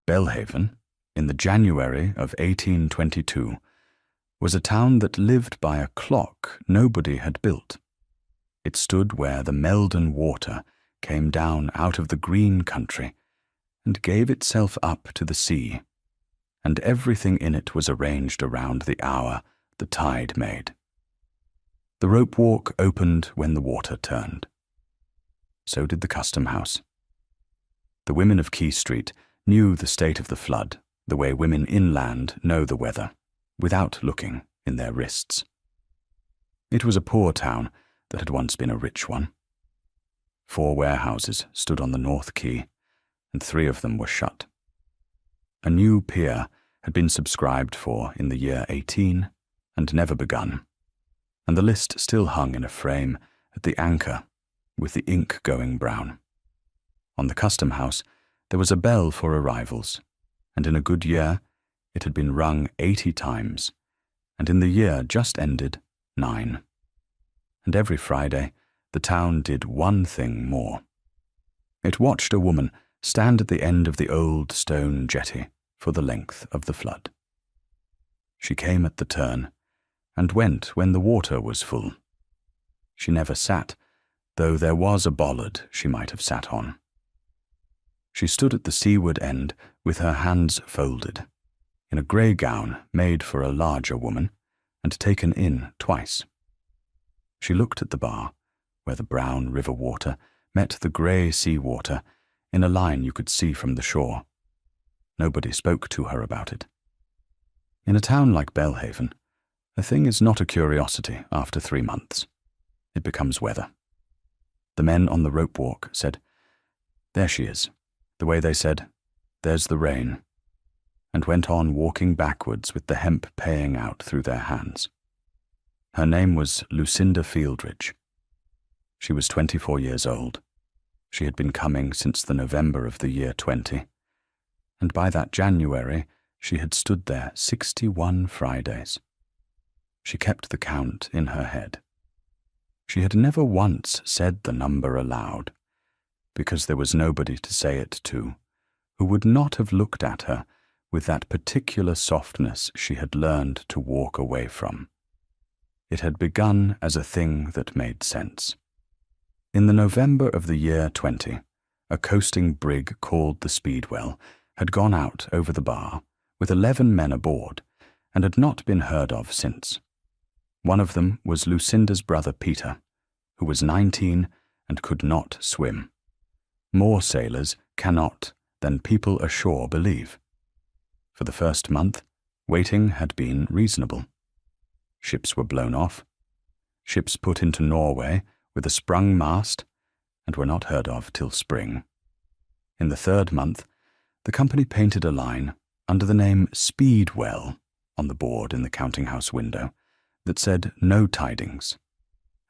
Belhaven, in the January of 1822, was a town that lived by a clock nobody had built. It stood where the Meldon water came down out of the green country and gave itself up to the sea, and everything in it was arranged around the hour the tide made. The rope walk opened when the water turned. So did the custom house. The women of Quay Street knew the state of the flood the way women inland know the weather, without looking in their wrists. It was a poor town that had once been a rich one. 4 warehouses stood on the North Quay, and 3 of them were shut. A new pier had been subscribed for in the year 18 and never begun, and the list still hung in a frame at the anchor with the ink going brown. On the custom house there was a bell for arrivals, and in a good year it had been rung 80 times, and in the year just ended 9. And every Friday the town did one thing more. It watched a woman stand at the end of the old stone jetty for the length of the flood. She came at the turn, and went when the water was full. She never sat, though there was a bollard she might have sat on. She stood at the seaward end with her hands folded, in a grey gown made for a larger woman, and taken in twice. She looked at the bar, where the brown river water met the grey sea water in a line you could see from the shore. Nobody spoke to her about it. In a town like Belhaven, a thing is not a curiosity after 3 months. It becomes weather. The men on the rope walk said, "There she is," the way they said, "There's the rain," and went on walking backwards with the hemp paying out through their hands. Her name was Lucinda Fieldridge. She was 24 years old. She had been coming since the November of the year 20, and by that January she had stood there 61 Fridays. She kept the count in her head. She had never once said the number aloud, because there was nobody to say it to, who would not have looked at her with that particular softness she had learned to walk away from. It had begun as a thing that made sense. In the November of the year 20, a coasting brig called the Speedwell had gone out over the bar with 11 men aboard and had not been heard of since. One of them was Lucinda's brother Peter, who was 19 and could not swim. More sailors cannot than people ashore believe. For the first month, waiting had been reasonable. Ships were blown off, ships put into Norway with a sprung mast, and were not heard of till spring. In the 3rd month, the company painted a line under the name Speedwell on the board in the counting-house window that said "No tidings,"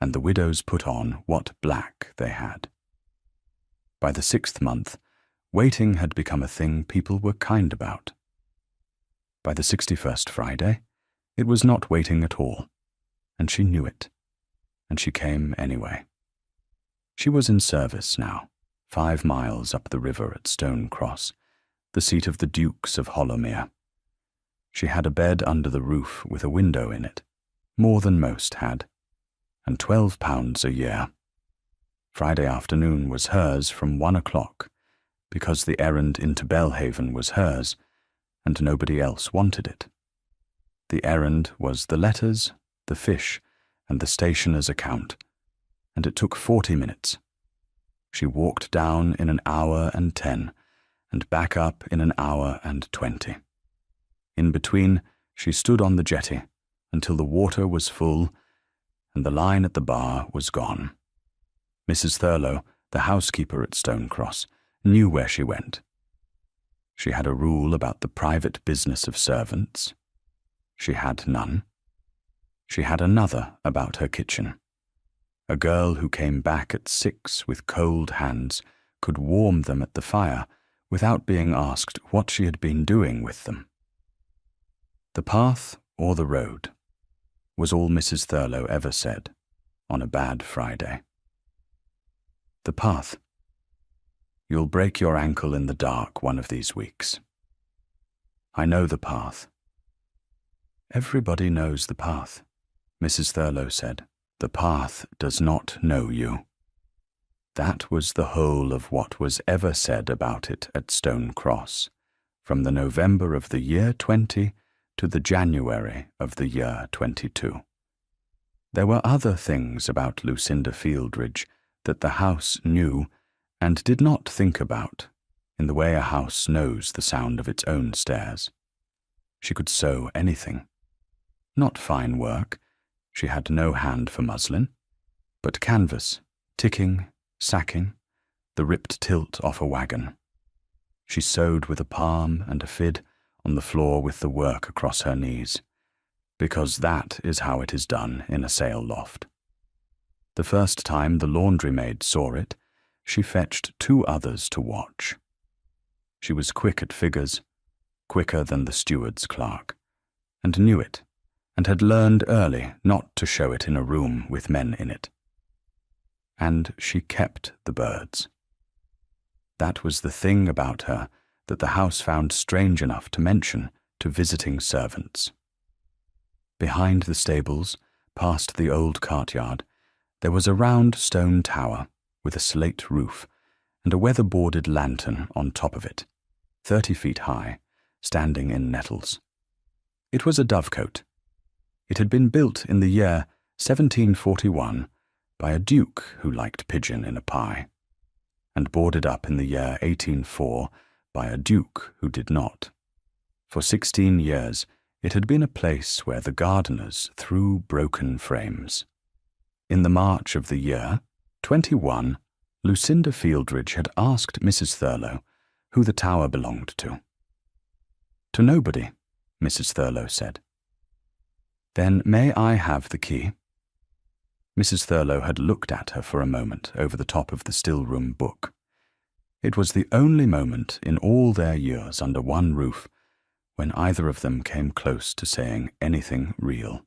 and the widows put on what black they had. By the 6th month, waiting had become a thing people were kind about. By the 61st Friday, it was not waiting at all, and she knew it, and she came anyway. She was in service now, 5 miles up the river at Stone Cross, the seat of the Dukes of Hollowmere. She had a bed under the roof with a window in it, more than most had, and £12 a year. Friday afternoon was hers from 1 o'clock, because the errand into Belhaven was hers, and nobody else wanted it. The errand was the letters, the fish, and the stationer's account, and it took 40 minutes. She walked down in an hour and 10, and back up in an hour and 20. In between, she stood on the jetty until the water was full and the line at the bar was gone. Mrs. Thurlow, the housekeeper at Stonecross, knew where she went. She had a rule about the private business of servants. She had none. She had another about her kitchen. A girl who came back at 6 with cold hands could warm them at the fire without being asked what she had been doing with them. The path or the road was all Mrs. Thurlow ever said on a bad Friday. The path. You'll break your ankle in the dark one of these weeks. I know the path." "Everybody knows the path," Mrs. Thurlow said. "The path does not know you." That was the whole of what was ever said about it at Stone Cross, from the November of the year 20 to the January of the year 22. There were other things about Lucinda Fieldridge that the house knew and did not think about, in the way a house knows the sound of its own stairs. She could sew anything. Not fine work, she had no hand for muslin, but canvas, ticking, sacking, the ripped tilt off a wagon. She sewed with a palm and a fid on the floor with the work across her knees, because that is how it is done in a sail loft. The first time the laundry-maid saw it, she fetched 2 others to watch. She was quick at figures, quicker than the steward's clerk, and knew it, and had learned early not to show it in a room with men in it. And she kept the birds. That was the thing about her that the house found strange enough to mention to visiting servants. Behind the stables, past the old cart-yard, there was a round stone tower with a slate roof and a weather-boarded lantern on top of it, 30 feet high, standing in nettles. It was a dovecote. It had been built in the year 1741 by a duke who liked pigeon in a pie, and boarded up in the year 1804 by a duke who did not. For 16 years it had been a place where the gardeners threw broken frames. In the March of the year 21, Lucinda Fieldridge had asked Mrs. Thurlow who the tower belonged to. "To nobody," Mrs. Thurlow said. "Then may I have the key?" Mrs. Thurlow had looked at her for a moment over the top of the still-room book. It was the only moment in all their years under one roof when either of them came close to saying anything real.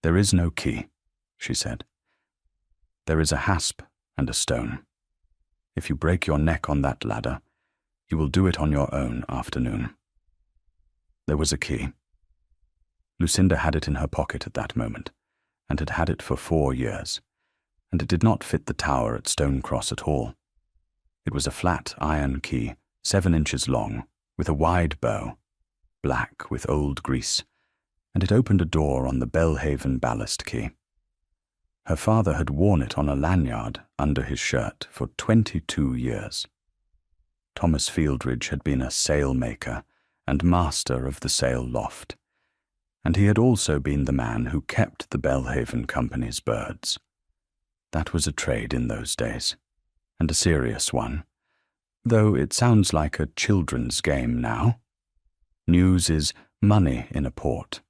"There is no key," she said. "There is a hasp and a stone. If you break your neck on that ladder, you will do it on your own afternoon." There was a key. Lucinda had it in her pocket at that moment, and had had it for 4 years, and it did not fit the tower at Stone Cross at all. It was a flat iron key, 7 inches long, with a wide bow, black with old grease, and it opened a door on the Belhaven ballast key. Her father had worn it on a lanyard under his shirt for 22 years. Thomas Fieldridge had been a sail-maker and master of the sail loft, and he had also been the man who kept the Belhaven Company's birds. That was a trade in those days, and a serious one, though it sounds like a children's game now. News is money in a port.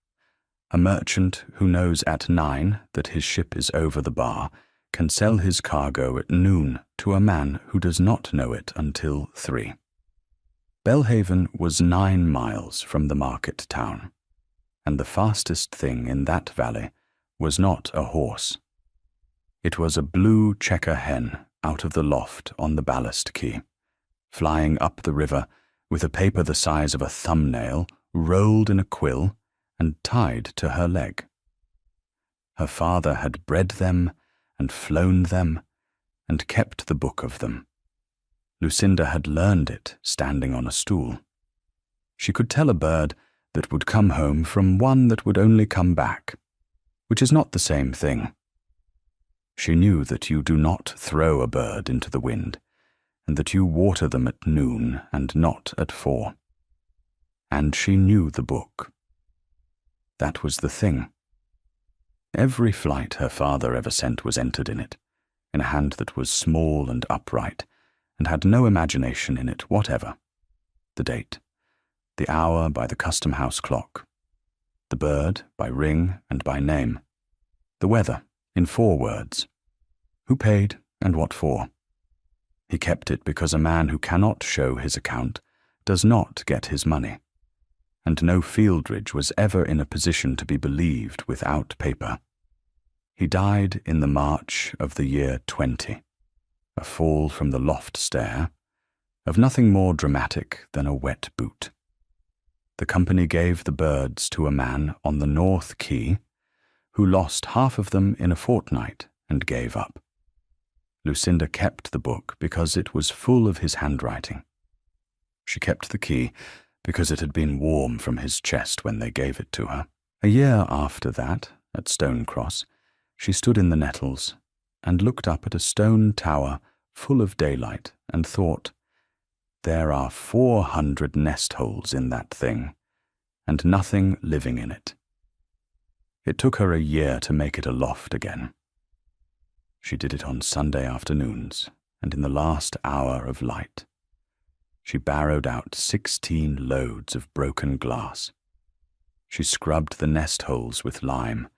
A merchant who knows at 9 that his ship is over the bar can sell his cargo at noon to a man who does not know it until 3. Belhaven was 9 miles from the market town, and the fastest thing in that valley was not a horse. It was a blue checker hen out of the loft on the ballast quay, flying up the river with a paper the size of a thumbnail rolled in a quill and tied to her leg. Her father had bred them and flown them and kept the book of them. Lucinda had learned it standing on a stool. She could tell a bird that would come home from one that would only come back, which is not the same thing. She knew that you do not throw a bird into the wind, and that you water them at noon and not at 4. And she knew the book. That was the thing. Every flight her father ever sent was entered in it, in a hand that was small and upright, and had no imagination in it whatever. The date, the hour by the custom-house clock, the bird by ring and by name, the weather in 4 words, who paid and what for. He kept it because a man who cannot show his account does not get his money, and no Fieldridge was ever in a position to be believed without paper. He died in the March of the year 20, a fall from the loft stair, of nothing more dramatic than a wet boot. The company gave the birds to a man on the North Quay, who lost half of them in a fortnight and gave up. Lucinda kept the book because it was full of his handwriting. She kept the key because it had been warm from his chest when they gave it to her. A year after that, at Stone Cross, she stood in the nettles and looked up at a stone tower full of daylight and thought, "There are 400 nest holes in that thing, and nothing living in it." It took her a year to make it a loft again. She did it on Sunday afternoons and in the last hour of light. She barrowed out 16 loads of broken glass. She scrubbed the nest holes with lime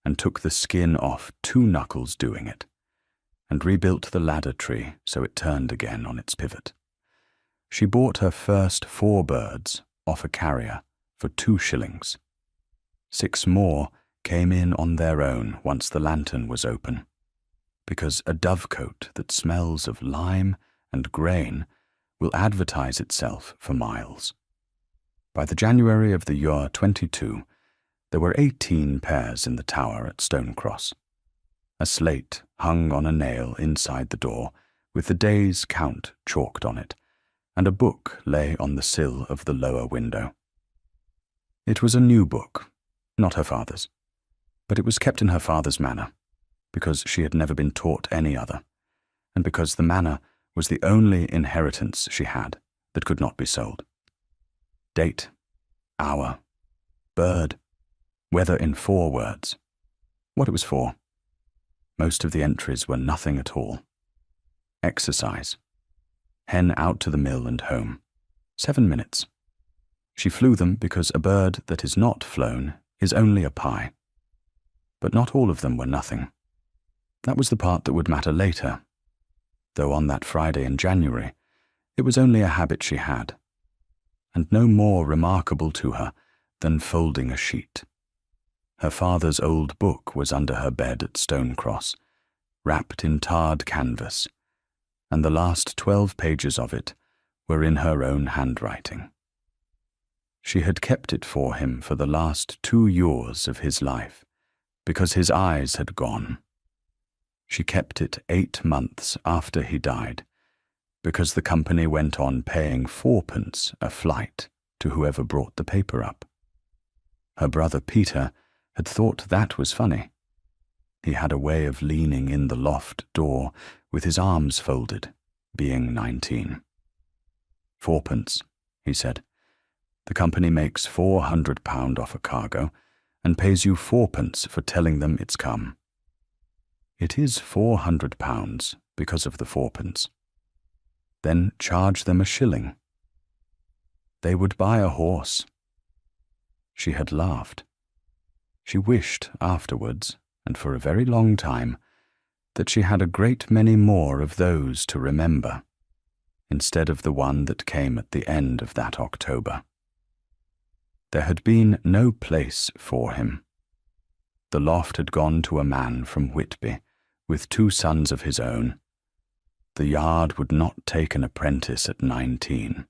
and took the skin off 2 knuckles doing it, and rebuilt the ladder tree so it turned again on its pivot. She bought her first 4 birds off a carrier for 2 shillings. 6 more came in on their own once the lantern was open, because a dovecote that smells of lime and grain will advertise itself for miles. By the January of the year 22, there were 18 pairs in the tower at Stone Cross. A slate hung on a nail inside the door with the day's count chalked on it, and a book lay on the sill of the lower window. It was a new book, not her father's, but it was kept in her father's manor, because she had never been taught any other, and because the manor was the only inheritance she had that could not be sold. Date, hour, bird, weather in 4 words. What it was for. Most of the entries were nothing at all. Exercise. Hen out to the mill and home. 7 minutes. She flew them because a bird that is not flown is only a pie. But not all of them were nothing. That was the part that would matter later, though on that Friday in January it was only a habit she had, and no more remarkable to her than folding a sheet. Her father's old book was under her bed at Stone Cross, wrapped in tarred canvas, and the last 12 pages of it were in her own handwriting. She had kept it for him for the last 2 years of his life, because his eyes had gone. She kept it 8 months after he died, because the company went on paying 4p a flight to whoever brought the paper up. Her brother Peter had thought that was funny. He had a way of leaning in the loft door with his arms folded, being 19. 4p, he said. The company makes £400 off a cargo and pays you 4p for telling them it's come. It is £400 because of the 4p. Then charge them a shilling. They would buy a horse. She had laughed. She wished afterwards, and for a very long time, that she had a great many more of those to remember, instead of the one that came at the end of that October. There had been no place for him. The loft had gone to a man from Whitby, with 2 sons of his own. The yard would not take an apprentice at 19,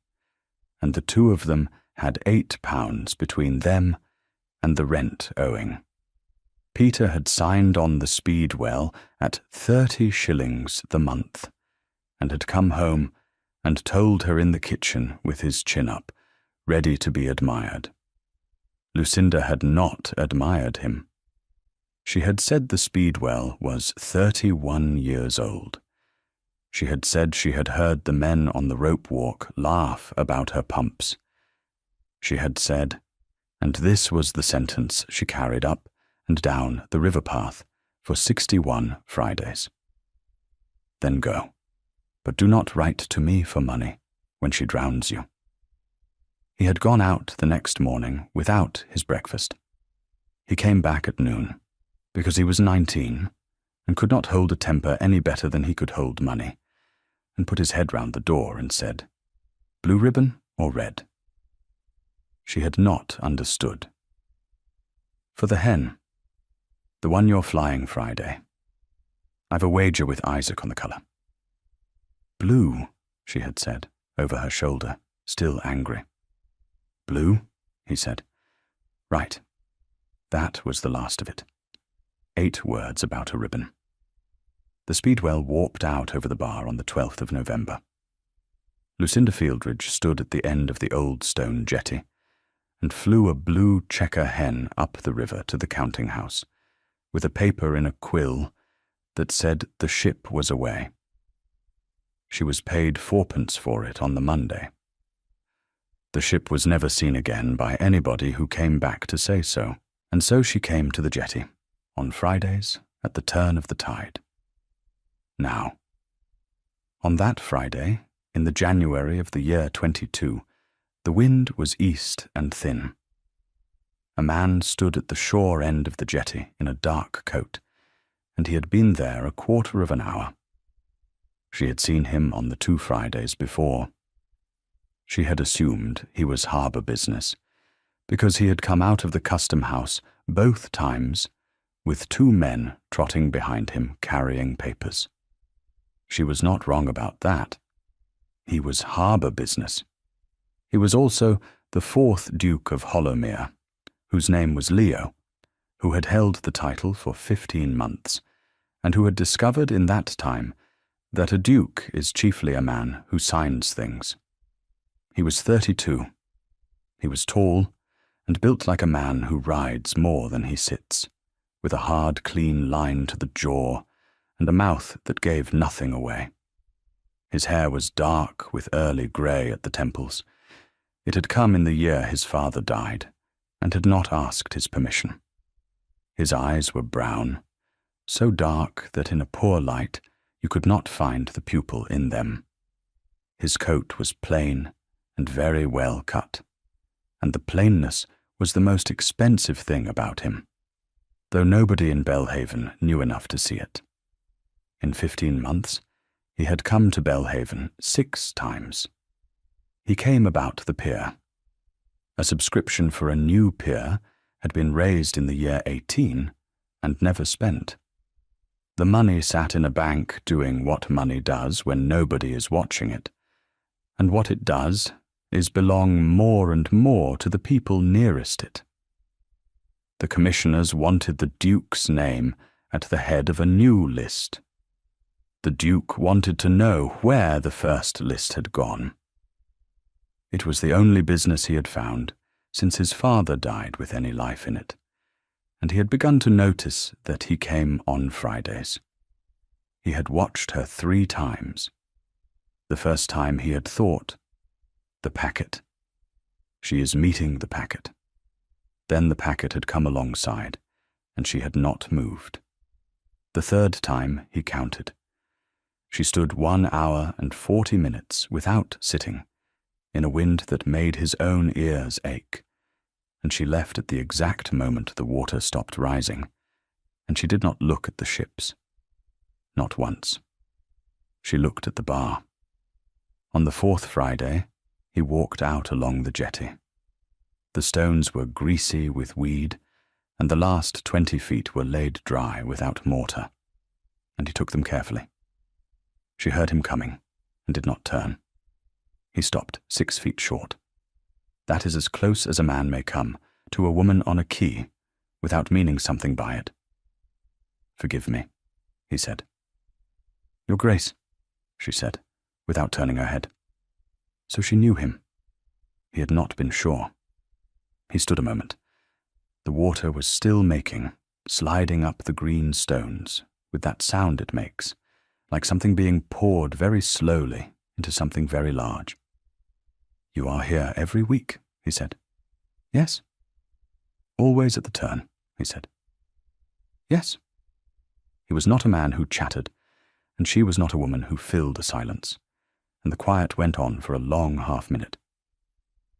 and the 2 of them had £8 between them and the rent owing. Peter had signed on the Speedwell at 30 shillings the month, and had come home and told her in the kitchen with his chin up, ready to be admired. Lucinda had not admired him. She had said the Speedwell was 31 years old. She had said she had heard the men on the rope walk laugh about her pumps. She had said, and this was the sentence she carried up and down the river path for 61 Fridays. Then go, but do not write to me for money when she drowns you. He had gone out the next morning without his breakfast. He came back at noon, because he was 19 and could not hold a temper any better than he could hold money, and put his head round the door and said, "Blue ribbon or red?" She had not understood. "For the hen, the one you're flying Friday. I've a wager with Isaac on the colour." "Blue," she had said, over her shoulder, still angry. "Blue?" he said. Right. That was the last of it. 8 words about a ribbon. The Speedwell warped out over the bar on the 12th of November. Lucinda Fieldridge stood at the end of the old stone jetty and flew a blue checker hen up the river to the counting house, with a paper in a quill that said the ship was away. She was paid 4p for it on the Monday. The ship was never seen again by anybody who came back to say so, and so she came to the jetty, on Fridays at the turn of the tide. Now, on that Friday, in the January of the year 22, the wind was east and thin. A man stood at the shore end of the jetty in a dark coat, and he had been there a quarter of an hour. She had seen him on the 2 Fridays before. She had assumed he was harbour business, because he had come out of the custom house both times with 2 men trotting behind him carrying papers. She was not wrong about that. He was harbour business. He was also the 4th Duke of Hollowmere, whose name was Leo, who had held the title for 15 months, and who had discovered in that time that a duke is chiefly a man who signs things. He was 32. He was tall and built like a man who rides more than he sits, with a hard, clean line to the jaw and a mouth that gave nothing away. His hair was dark with early grey at the temples. It had come in the year his father died, and had not asked his permission. His eyes were brown, so dark that in a poor light you could not find the pupil in them. His coat was plain and very well cut, and the plainness was the most expensive thing about him, though nobody in Belhaven knew enough to see it. In 15 months, he had come to Belhaven 6 times. He came about the pier. A subscription for a new pier had been raised in the year 18 and never spent. The money sat in a bank doing what money does when nobody is watching it, and what it does is belong more and more to the people nearest it. The commissioners wanted the Duke's name at the head of a new list. The Duke wanted to know where the first list had gone. It was the only business he had found since his father died with any life in it, and he had begun to notice that he came on Fridays. He had watched her 3 times. The first time he had thought, the packet. She is meeting the packet. Then the packet had come alongside, and she had not moved. The 3rd time he counted. She stood 1 hour and 40 minutes without sitting, in a wind that made his own ears ache, and she left at the exact moment the water stopped rising, and she did not look at the ships. Not once. She looked at the bar. On the 4th Friday, he walked out along the jetty. The stones were greasy with weed, and the last 20 feet were laid dry without mortar, and he took them carefully. She heard him coming, and did not turn. He stopped 6 feet short. That is as close as a man may come to a woman on a quay without meaning something by it. "Forgive me," he said. "Your Grace," she said, without turning her head. So she knew him. He had not been sure. He stood a moment. The water was still making, sliding up the green stones, with that sound it makes, like something being poured very slowly into something very large. "You are here every week," he said. "Yes." "Always at the turn," he said. "Yes." He was not a man who chattered, and she was not a woman who filled a silence, and the quiet went on for a long half-minute.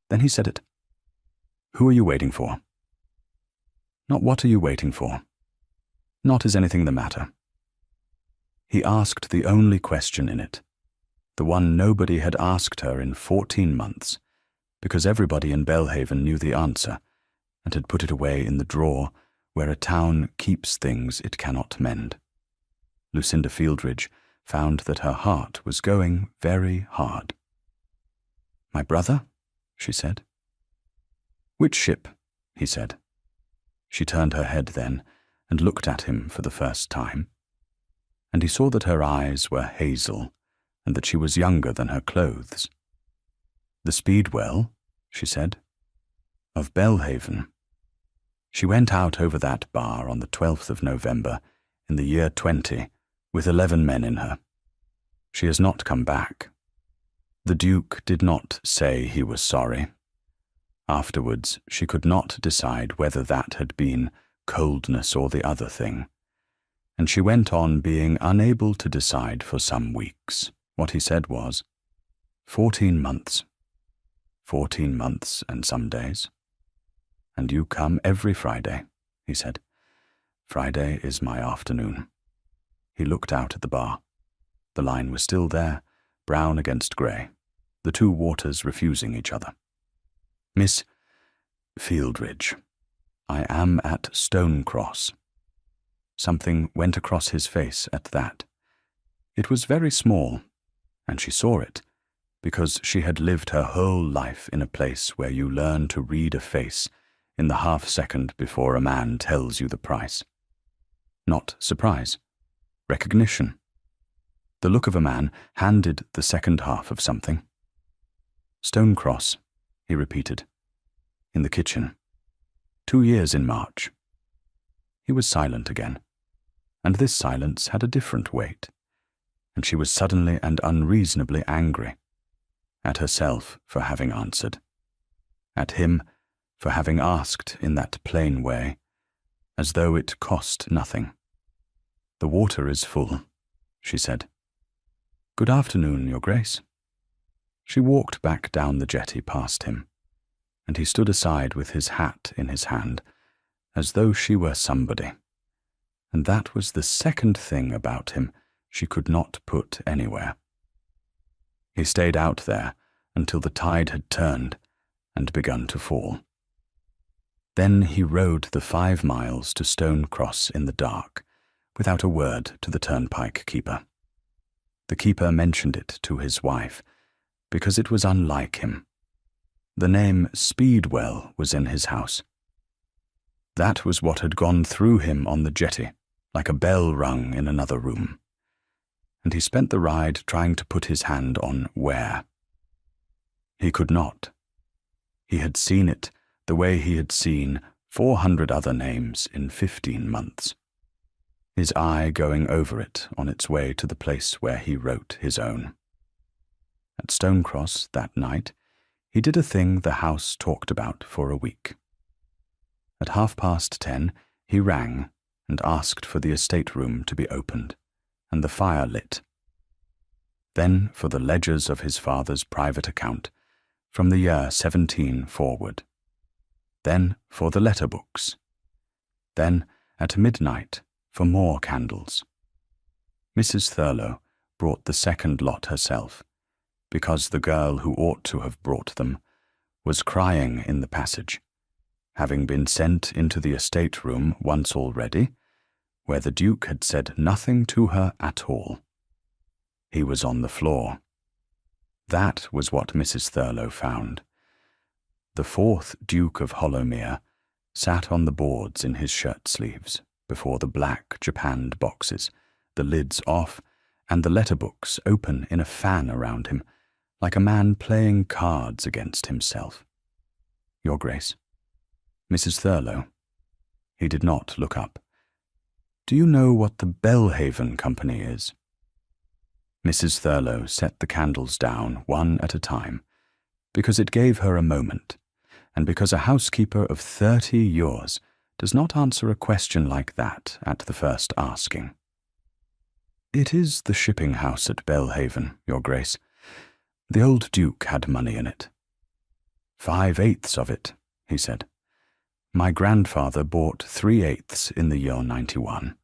Then he said it. "Who are you waiting for?" "Not what are you waiting for. Not is anything the matter." He asked the only question in it, the one nobody had asked her in 14 months, because everybody in Belhaven knew the answer, and had put it away in the drawer where a town keeps things it cannot mend. Lucinda Fieldridge found that her heart was going very hard. "My brother?" she said. "Which ship?" he said. She turned her head then and looked at him for the first time, and he saw that her eyes were hazel and that she was younger than her clothes. "The Speedwell," she said, "of Belhaven. She went out over that bar on the 12th of November in the year 20 with 11 men in her. She has not come back." The Duke did not say he was sorry. Afterwards, she could not decide whether that had been coldness or the other thing, and she went on being unable to decide for some weeks. What he said was, 14 months. 14 months and some days. "And you come every Friday," he said. "Friday is my afternoon." He looked out at the bar. The line was still there, brown against grey, the two waters refusing each other. "Miss Fieldridge, I am at Stonecross." Something went across his face at that. It was very small, and she saw it, because she had lived her whole life in a place where you learn to read a face in the half-second before a man tells you the price. Not surprise, recognition. The look of a man handed the second half of something. "Stonecross," he repeated. "In the kitchen. 2 years in March." He was silent again, and this silence had a different weight, and she was suddenly and unreasonably angry at herself for having answered, at him for having asked in that plain way, as though it cost nothing. "The water is full," she said. "Good afternoon, Your Grace." She walked back down the jetty past him, and he stood aside with his hat in his hand, as though she were somebody. And that was the second thing about him she could not put anywhere. He stayed out there until the tide had turned and begun to fall. Then he rode the 5 miles to Stonecross in the dark, without a word to the turnpike keeper. The keeper mentioned it to his wife, because it was unlike him. The name Speedwell was in his house. That was what had gone through him on the jetty, like a bell rung in another room. And he spent the ride trying to put his hand on where. He could not. He had seen it the way he had seen 400 other names in 15 months. His eye going over it on its way to the place where he wrote his own. At Stonecross that night, he did a thing the house talked about for a week. At 10:30, he rang and asked for the estate room to be opened and the fire lit. Then for the ledgers of his father's private account, from the year 17 forward. Then for the letter books. Then, at midnight, for more candles. Mrs. Thurlow brought the second lot herself, because the girl who ought to have brought them was crying in the passage, having been sent into the estate room once already, where the Duke had said nothing to her at all. He was on the floor. That was what Mrs. Thurlow found. The 4th Duke of Hollowmere sat on the boards in his shirt-sleeves, before the black japanned boxes, the lids off, and the letter-books open in a fan around him, like a man playing cards against himself. "Your Grace." "Mrs. Thurlow." He did not look up. "Do you know what the Belhaven Company is?" Mrs. Thurlow set the candles down one at a time, because it gave her a moment, and because a housekeeper of 30 years does not answer a question like that at the first asking. "It is the shipping house at Belhaven, Your Grace. The old Duke had money in it." 5/8 of it, he said. "My grandfather bought 3/8 in the year 91.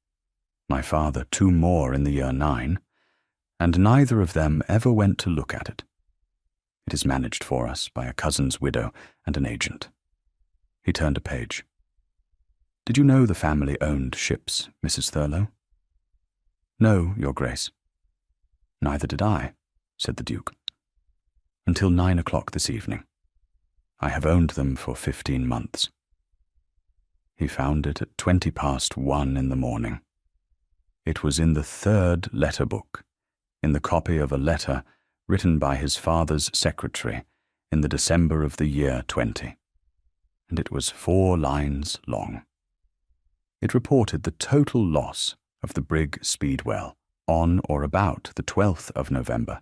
My father 2 more in the year 9, and neither of them ever went to look at it. It is managed for us by a cousin's widow and an agent." He turned a page. "Did you know the family owned ships, Mrs. Thurlow?" "No, Your Grace." "Neither did I," said the Duke. "Until 9 o'clock this evening. I have owned them for 15 months. He found it at 1:20 in the morning. It was in the 3rd letter book, in the copy of a letter written by his father's secretary in the December of the year 20, and it was 4 lines long. It reported the total loss of the brig Speedwell on or about the 12th of November,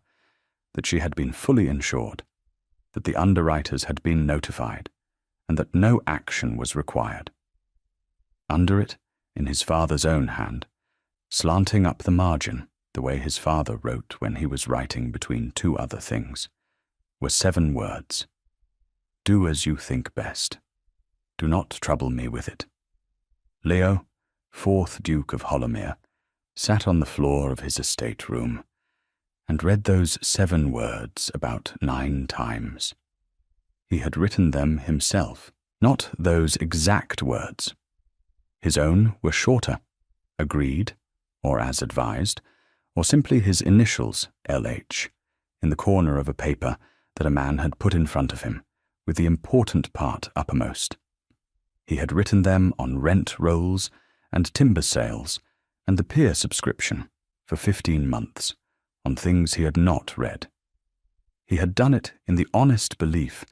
that she had been fully insured, that the underwriters had been notified, and that no action was required. Under it, in his father's own hand, slanting up the margin, the way his father wrote when he was writing between 2 other things, were 7 words. Do as you think best. Do not trouble me with it. Leo, 4th Duke of Hollowmere, sat on the floor of his estate room and read those 7 words about 9 times. He had written them himself, not those exact words. His own were shorter, agreed, or as advised, or simply his initials, LH, in the corner of a paper that a man had put in front of him, with the important part uppermost. He had written them on rent rolls and timber sales and the pier subscription for 15 months, on things he had not read. He had done it in the honest belief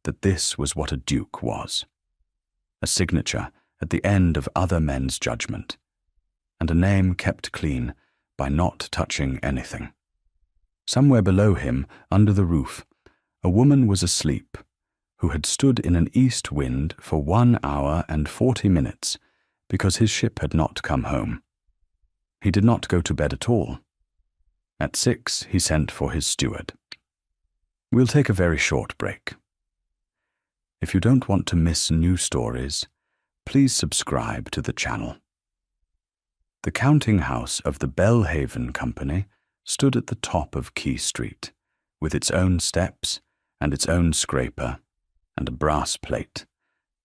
that this was what a duke was, a signature at the end of other men's judgment, and a name kept clean by not touching anything. Somewhere below him, under the roof, a woman was asleep, who had stood in an east wind for 1 hour and 40 minutes because his ship had not come home. He did not go to bed at all. At 6 he sent for his steward. We'll take a very short break. If you don't want to miss new stories, please subscribe to the channel. The counting house of the Belhaven Company stood at the top of Quay Street, with its own steps and its own scraper, and a brass plate,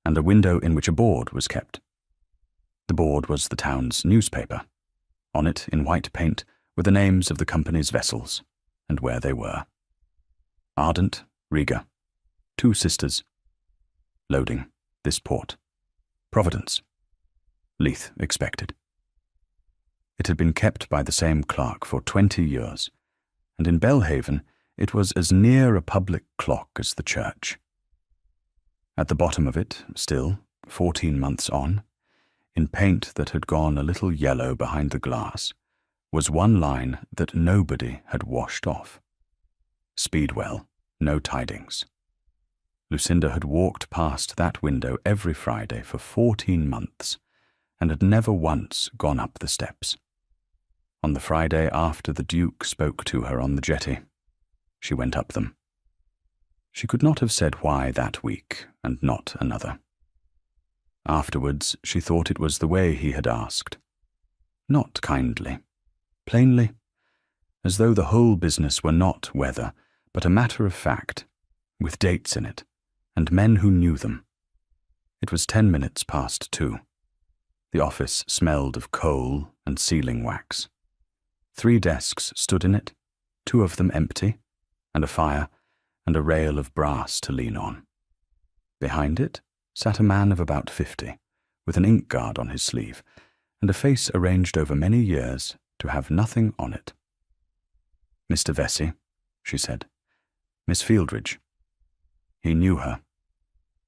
and a window in which a board was kept. The board was the town's newspaper. On it, in white paint, were the names of the company's vessels, and where they were. Ardent, Riga. 2 Sisters. Loading, this port. Providence. Leith expected. It had been kept by the same clerk for 20 years, and in Belhaven it was as near a public clock as the church. At the bottom of it, still, 14 months on, in paint that had gone a little yellow behind the glass, was one line that nobody had washed off. Speedwell, no tidings. Lucinda had walked past that window every Friday for 14 months, and had never once gone up the steps. On the Friday after the Duke spoke to her on the jetty, she went up them. She could not have said why that week, and not another. Afterwards, she thought it was the way he had asked. Not kindly, plainly, as though the whole business were not weather, but a matter of fact, with dates in it, and men who knew them. It was 10 minutes past 2. The office smelled of coal and sealing wax. 3 desks stood in it, 2 of them empty, and a fire, and a rail of brass to lean on. Behind it sat a man of about 50, with an ink guard on his sleeve, and a face arranged over many years to have nothing on it. Mr. Vesey, she said. Miss Fieldridge. He knew her.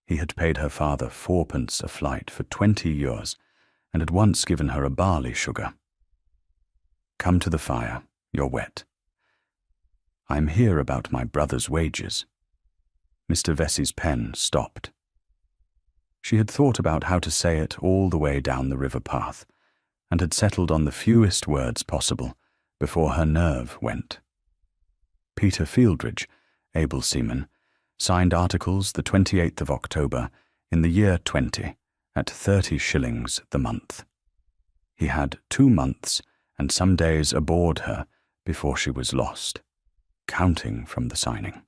He had paid her father 4pence a flight for 20 years, and had once given her a barley sugar. Come to the fire, you're wet. I'm here about my brother's wages. Mr. Vesey's pen stopped. She had thought about how to say it all the way down the river path, and had settled on the fewest words possible before her nerve went. Peter Fieldridge, able seaman, signed articles the 28th of October in the year 20 at 30 shillings the month. He had 2 months and some days aboard her before she was lost, counting from the signing.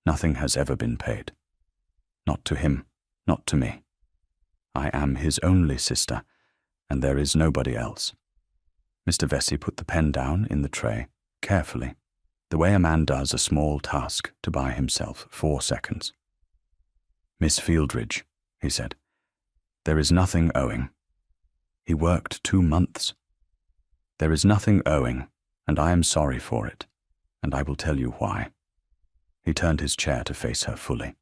Nothing has ever been paid. Not to him, not to me. I am his only sister, and there is nobody else. Mr. Vesey put the pen down in the tray, carefully, the way a man does a small task to buy himself 4 seconds. "Miss Fieldridge," he said, "there is nothing owing. He worked 2 months. There is nothing owing, and I am sorry for it, and I will tell you why." He turned his chair to face her fully.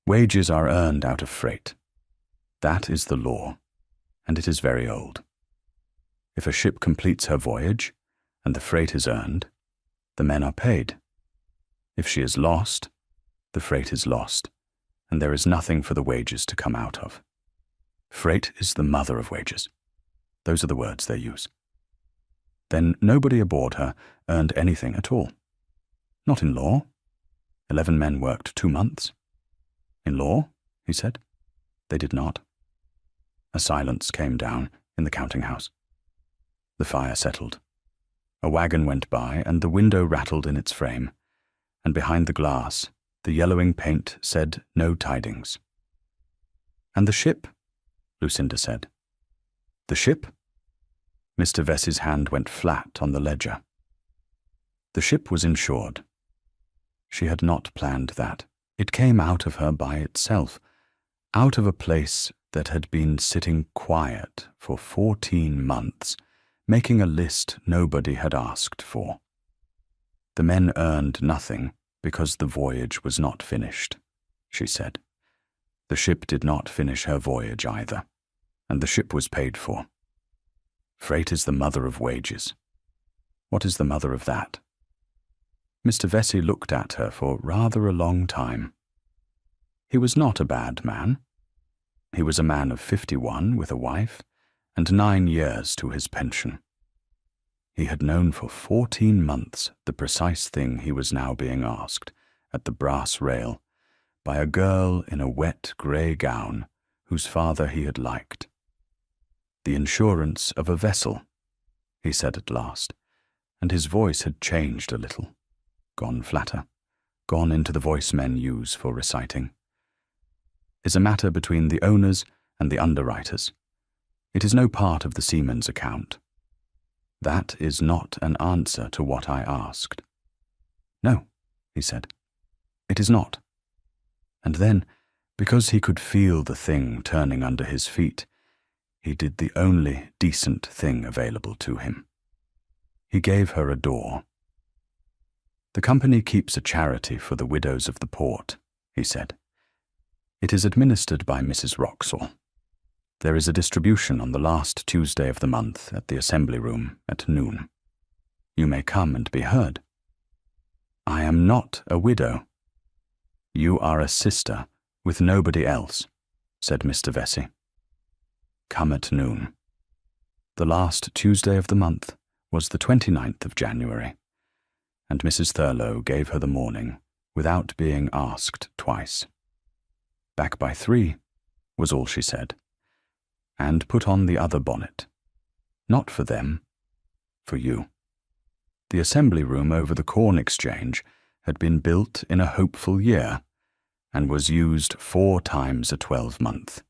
"Wages are earned out of freight. That is the law, and it is very old. If a ship completes her voyage, and the freight is earned, the men are paid. If she is lost, the freight is lost, and there is nothing for the wages to come out of. Freight is the mother of wages. Those are the words they use. Then nobody aboard her earned anything at all. Not in law. 11 men worked 2 months. In law, he said, they did not. A silence came down in the counting-house. The fire settled. A wagon went by, and the window rattled in its frame, and behind the glass, the yellowing paint said no tidings. "And the ship?" Lucinda said. "The ship?" Mr. Vesey's hand went flat on the ledger. The ship was insured. She had not planned that. It came out of her by itself, out of a place that had been sitting quiet for 14 months, making a list nobody had asked for. The men earned nothing because the voyage was not finished, she said. The ship did not finish her voyage either, and the ship was paid for. Freight is the mother of wages. What is the mother of that? Mr. Vesey looked at her for rather a long time. He was not a bad man. He was a man of 51 with a wife, and 9 years to his pension. He had known for 14 months the precise thing he was now being asked, at the brass rail, by a girl in a wet grey gown whose father he had liked. "The insurance of a vessel," he said at last, and his voice had changed a little, gone flatter, gone into the voice men use for reciting, "is a matter between the owners and the underwriters. It is no part of the seaman's account. That is not an answer to what I asked." "No," he said, "it is not." And then, because he could feel the thing turning under his feet, he did the only decent thing available to him. He gave her a door. "The company keeps a charity for the widows of the port," he said. "It is administered by Mrs. Wroxall. There is a distribution on the last Tuesday of the month at the Assembly Room at noon. You may come and be heard." "I am not a widow." "You are a sister with nobody else," said Mr. Vesey. "Come at noon." The last Tuesday of the month was the 29th of January, and Mrs. Thurlow gave her the morning without being asked twice. "Back by 3, was all she said, and put on the other bonnet. Not for them, for you. The Assembly Room over the Corn Exchange had been built in a hopeful year, and was used 4 times a 12-month.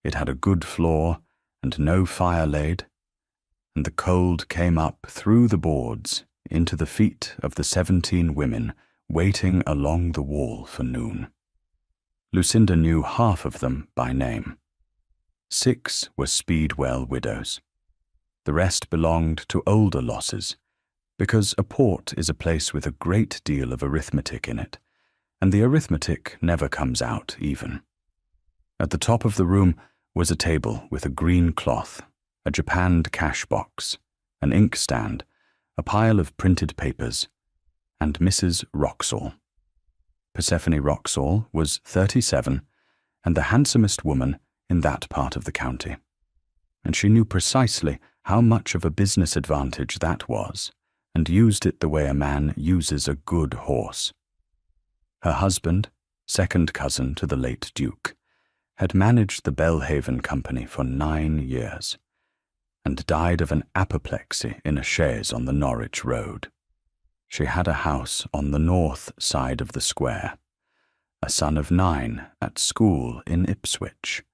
It had a good floor and no fire laid, and the cold came up through the boards into the feet of the 17 women waiting along the wall for noon. Lucinda knew half of them by name. 6 were Speedwell widows. The rest belonged to older losses, because a port is a place with a great deal of arithmetic in it, and the arithmetic never comes out even. At the top of the room was a table with a green cloth, a japanned cash box, an inkstand, a pile of printed papers, and Mrs. Wroxall. Persephone Wroxall was 37, and the handsomest woman in that part of the county, and she knew precisely how much of a business advantage that was, and used it the way a man uses a good horse. Her husband, second cousin to the late Duke, had managed the Belhaven Company for 9 years, and died of an apoplexy in a chaise on the Norwich road. She had a house on the north side of the square, a son of 9 at school in Ipswich,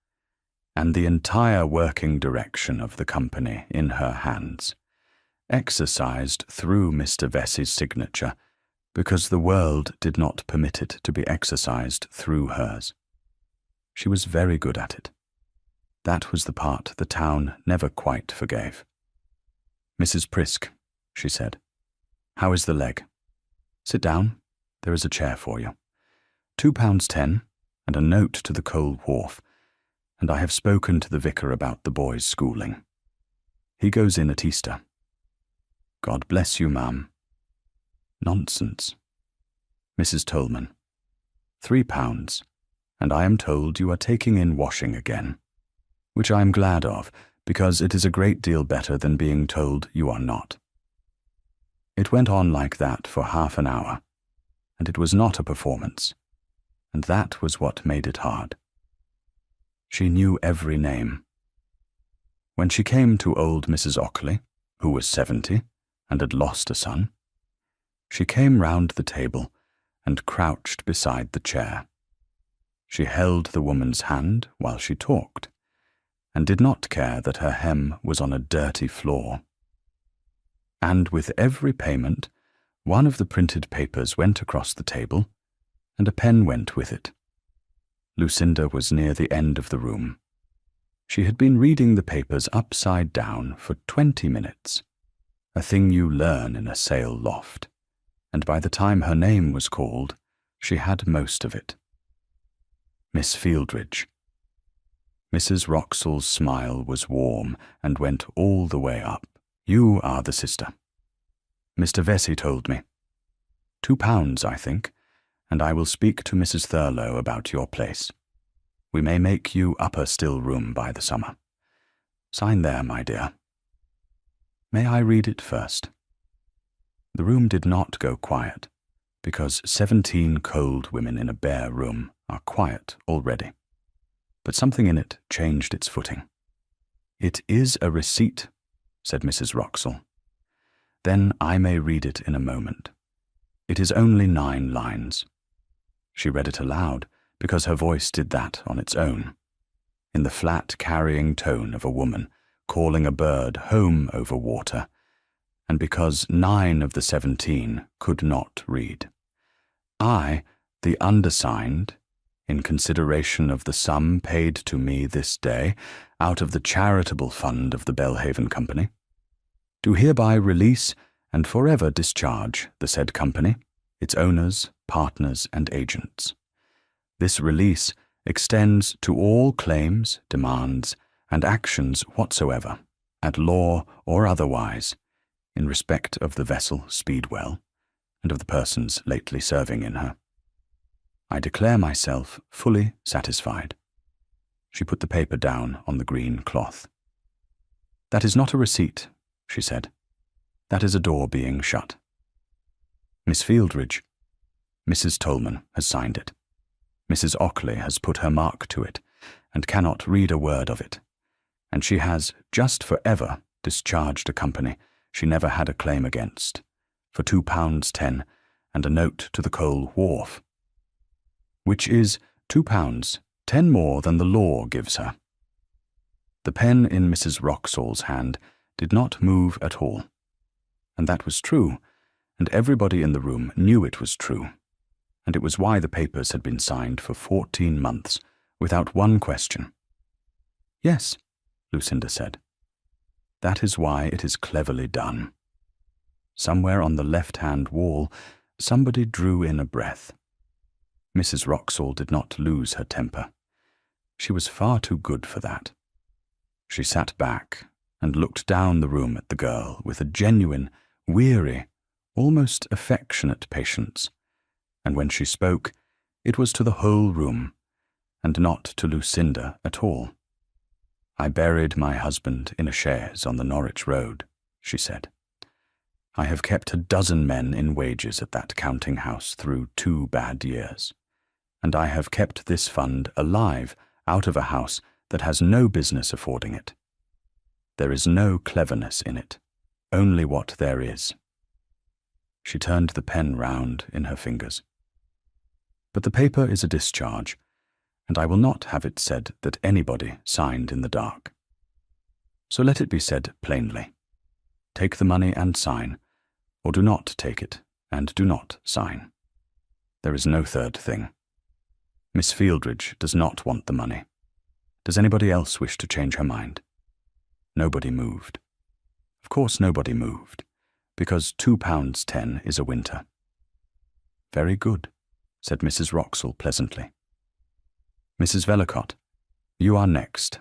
and the entire working direction of the company in her hands, exercised through Mr. Vesey's signature, because the world did not permit it to be exercised through hers. She was very good at it. That was the part the town never quite forgave. "Mrs. Prisk," she said, "how is the leg? Sit down, there is a chair for you. £2.10 and a note to the coal wharf, and I have spoken to the vicar about the boy's schooling. He goes in at Easter." "God bless you, ma'am." "Nonsense." "Mrs. Tolman, £3, and I am told you are taking in washing again, which I am glad of, because it is a great deal better than being told you are not." It went on like that for half an hour, and it was not a performance, and that was what made it hard. She knew every name. When she came to old Mrs. Ockley, who was 70 and had lost a son, she came round the table and crouched beside the chair. She held the woman's hand while she talked, and did not care that her hem was on a dirty floor. And with every payment, one of the printed papers went across the table, and a pen went with it. Lucinda was near the end of the room. She had been reading the papers upside down for 20 minutes, a thing you learn in a sail loft, and by the time her name was called, she had most of it. "Miss Fieldridge." Mrs. Wroxall's smile was warm and went all the way up. "You are the sister. Mr. Vesey told me. £2, I think, and I will speak to Mrs. Thurlow about your place. We may make you upper still room by the summer. Sign there, my dear. May I read it first?" The room did not go quiet, because 17 cold women in a bare room are quiet already. But something in it changed its footing. "It is a receipt," said Mrs. Wroxall. "Then I may read it in a moment. It is only 9 lines. She read it aloud, because her voice did that on its own, in the flat carrying tone of a woman calling a bird home over water, and because 9 of the 17 could not read. "I, the undersigned, in consideration of the sum paid to me this day out of the charitable fund of the Belhaven Company, do hereby release and forever discharge the said company, its owners, partners, and agents. This release extends to all claims, demands, and actions whatsoever, at law or otherwise, in respect of the vessel Speedwell, and of the persons lately serving in her. I declare myself fully satisfied." She put the paper down on the green cloth. "That is not a receipt," she said. "That is a door being shut. Miss Fieldridge, Mrs. Tolman has signed it. Mrs. Ockley has put her mark to it, and cannot read a word of it, and she has just for ever discharged a company she never had a claim against, for £2.10 and a note to the coal wharf, which is £2, 10 more than the law gives her." The pen in Mrs. Wroxall's hand did not move at all, and that was true, and everybody in the room knew it was true, and it was why the papers had been signed for 14 months without one question. "Yes," Lucinda said. "That is why it is cleverly done." Somewhere on the left-hand wall, somebody drew in a breath. Mrs. Wroxall did not lose her temper. She was far too good for that. She sat back and looked down the room at the girl with a genuine, weary, almost affectionate patience, and when she spoke, it was to the whole room, and not to Lucinda at all. "I buried my husband in a chaise on the Norwich road," she said. "I have kept a dozen men in wages at that counting-house through 2 bad years, and I have kept this fund alive out of a house that has no business affording it. There is no cleverness in it, only what there is." She turned the pen round in her fingers. "But the paper is a discharge, and I will not have it said that anybody signed in the dark. So let it be said plainly. Take the money and sign, or do not take it and do not sign. There is no third thing. Miss Fieldridge does not want the money. Does anybody else wish to change her mind? Nobody moved. Of course nobody moved, because £2.10 is a winter. Very good, said Mrs. Wroxall pleasantly. Mrs. Velicott, you are next,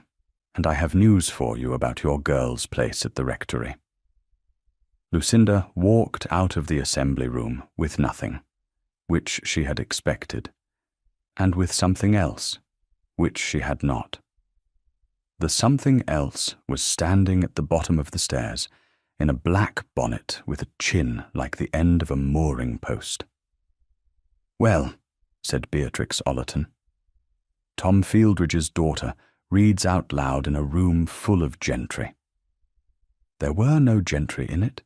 and I have news for you about your girl's place at the rectory. Lucinda walked out of the assembly room with nothing, which she had expected, and with something else, which she had not. The something else was standing at the bottom of the stairs, in a black bonnet with a chin like the end of a mooring post. Well, said Beatrix Ollerton, Tom Fieldridge's daughter reads out loud in a room full of gentry. There were no gentry in it.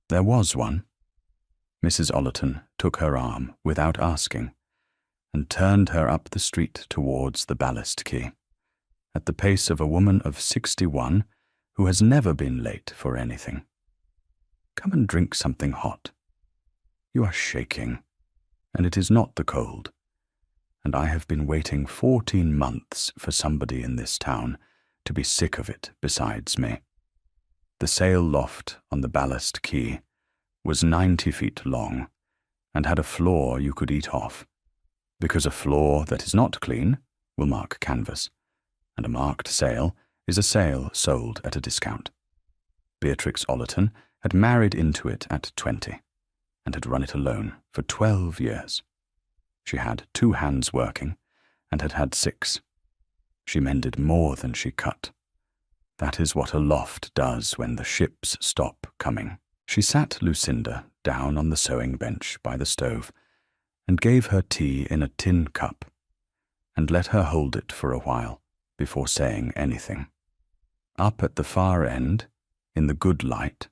There was one. Mrs. Ollerton took her arm without asking, and turned her up the street towards the Ballast Quay, at the pace of a woman of 61 who has never been late for anything. Come and drink something hot. You are shaking, and it is not the cold, and I have been waiting 14 months for somebody in this town to be sick of it besides me. The sail loft on the Ballast Quay was 90 feet long, and had a floor you could eat off, because a floor that is not clean will mark canvas, and a marked sail is a sail sold at a discount. Beatrix Ollerton had married into it at 20, and had run it alone for 12 years. She had 2 hands working, and had had 6. She mended more than she cut. That is what a loft does when the ships stop coming. She sat Lucinda down on the sewing bench by the stove, and gave her tea in a tin cup, and let her hold it for a while before saying anything. Up at the far end, in the good light,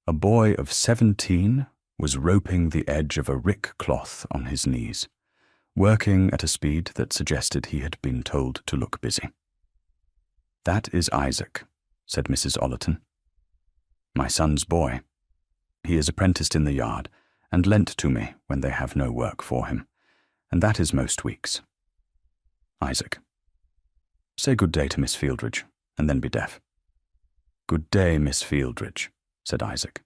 a boy of 17 was roping the edge of a rick cloth on his knees, working at a speed that suggested he had been told to look busy. That is Isaac, said Mrs. Ollerton. My son's boy. He is apprenticed in the yard, and lent to me when they have no work for him, and that is most weeks. Isaac. Say good day to Miss Fieldridge, and then be deaf. Good day, Miss Fieldridge, said Isaac,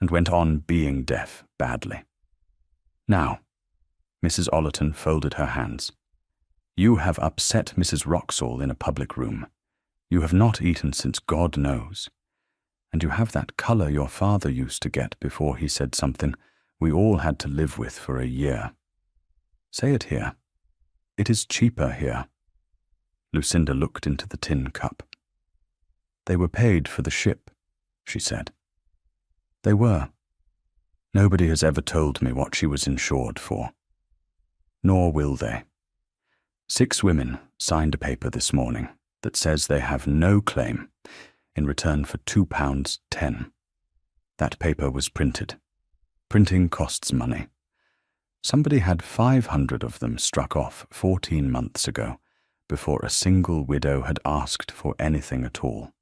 and went on being deaf badly. Now, Mrs. Ollerton folded her hands. You have upset Mrs. Wroxall in a public room. You have not eaten since God knows. And you have that colour your father used to get before he said something we all had to live with for a year. Say it here. It is cheaper here. Lucinda looked into the tin cup. They were paid for the ship, she said. They were. Nobody has ever told me what she was insured for. Nor will they. 6 women signed a paper this morning that says they have no claim in return for £2.10. That paper was printed. Printing costs money. Somebody had 500 of them struck off 14 months ago, before a single widow had asked for anything at all.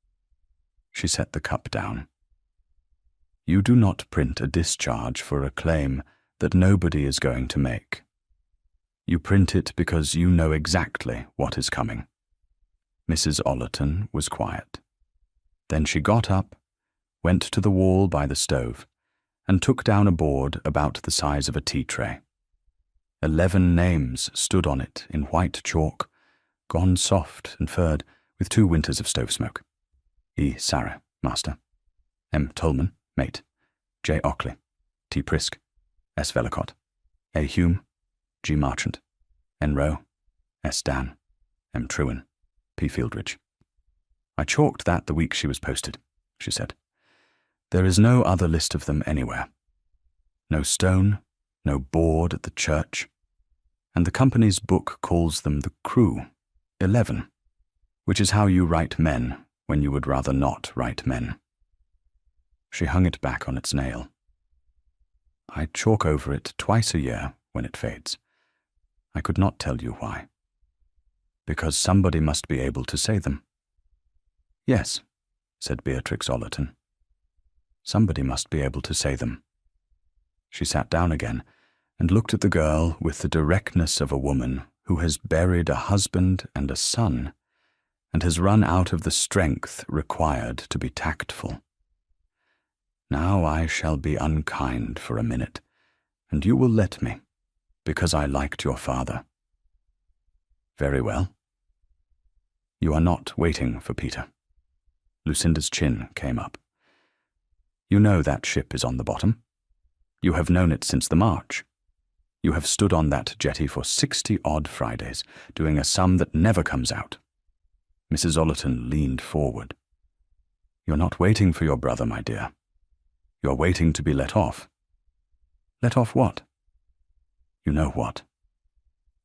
She set the cup down. You do not print a discharge for a claim that nobody is going to make. You print it because you know exactly what is coming. Mrs. Ollerton was quiet. Then she got up, went to the wall by the stove, and took down a board about the size of a tea tray. 11 names stood on it in white chalk, gone soft and furred with 2 winters of stove smoke. E. Sarah, master. M. Tolman, mate. J. Ockley. T. Prisk. S. Velicott. A. Hume. G. Marchant. N. Rowe. S. Dan. M. Trewin. P. Fieldridge. I chalked that the week she was posted, she said. There is no other list of them anywhere. No stone, no board at the church, and the company's book calls them the crew, 11, which is how you write men when you would rather not write men. She hung it back on its nail. I chalk over it twice a year when it fades. I could not tell you why. Because somebody must be able to say them. Yes, said Beatrix Ollerton. Somebody must be able to say them. She sat down again and looked at the girl with the directness of a woman who has buried a husband and a son and has run out of the strength required to be tactful. Now I shall be unkind for a minute, and you will let me, because I liked your father. Very well. You are not waiting for Peter. Lucinda's chin came up. You know that ship is on the bottom. You have known it since the march. You have stood on that jetty for 60-odd Fridays, doing a sum that never comes out. Mrs. Ollerton leaned forward. You're not waiting for your brother, my dear. You're waiting to be let off. Let off what? You know what.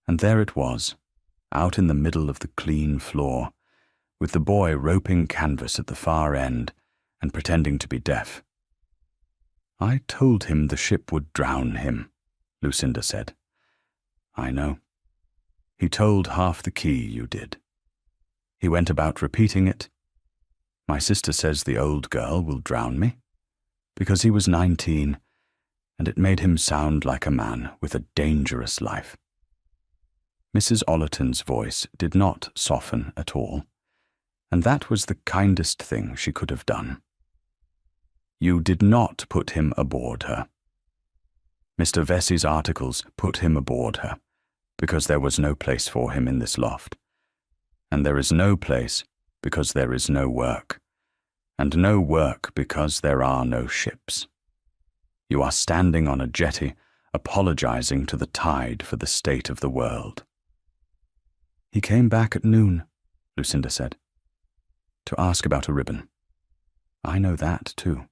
And there it was, out in the middle of the clean floor, with the boy roping canvas at the far end and pretending to be deaf. I told him the ship would drown him, Lucinda said. I know. He told half the key you did. He went about repeating it. My sister says the old girl will drown me, because he was 19, and it made him sound like a man with a dangerous life. Mrs. Ollerton's voice did not soften at all, and that was the kindest thing she could have done. You did not put him aboard her. Mr. Vesey's articles put him aboard her, because there was no place for him in this loft. And there is no place because there is no work, and no work because there are no ships. You are standing on a jetty, apologizing to the tide for the state of the world. He came back at noon, Lucinda said, to ask about a ribbon. I know that, too.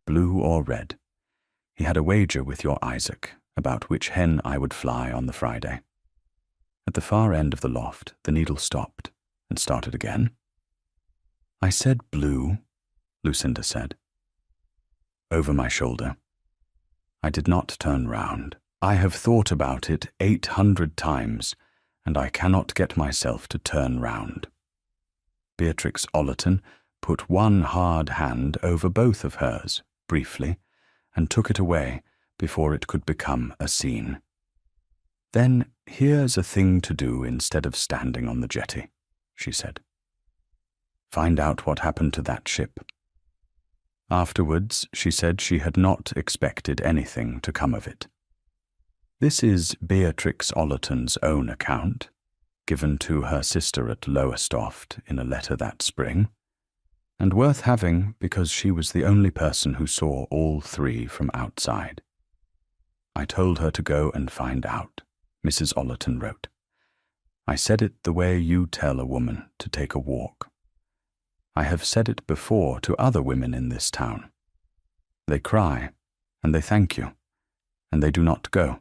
Blue or red. He had a wager with your Isaac about which hen I would fly on the Friday. At the far end of the loft, the needle stopped and started again. I said blue, Lucinda said. Over my shoulder. I did not turn round. I have thought about it 800 times, and I cannot get myself to turn round. Beatrix Ollerton put one hard hand over both of hers, briefly, and took it away before it could become a scene. Then here's a thing to do instead of standing on the jetty, she said. Find out what happened to that ship. Afterwards, she said she had not expected anything to come of it. This is Beatrix Ollerton's own account, given to her sister at Lowestoft in a letter that spring, and worth having because she was the only person who saw all three from outside. I told her to go and find out, Mrs. Ollerton wrote. I said it the way you tell a woman to take a walk. I have said it before to other women in this town. They cry, and they thank you, and they do not go,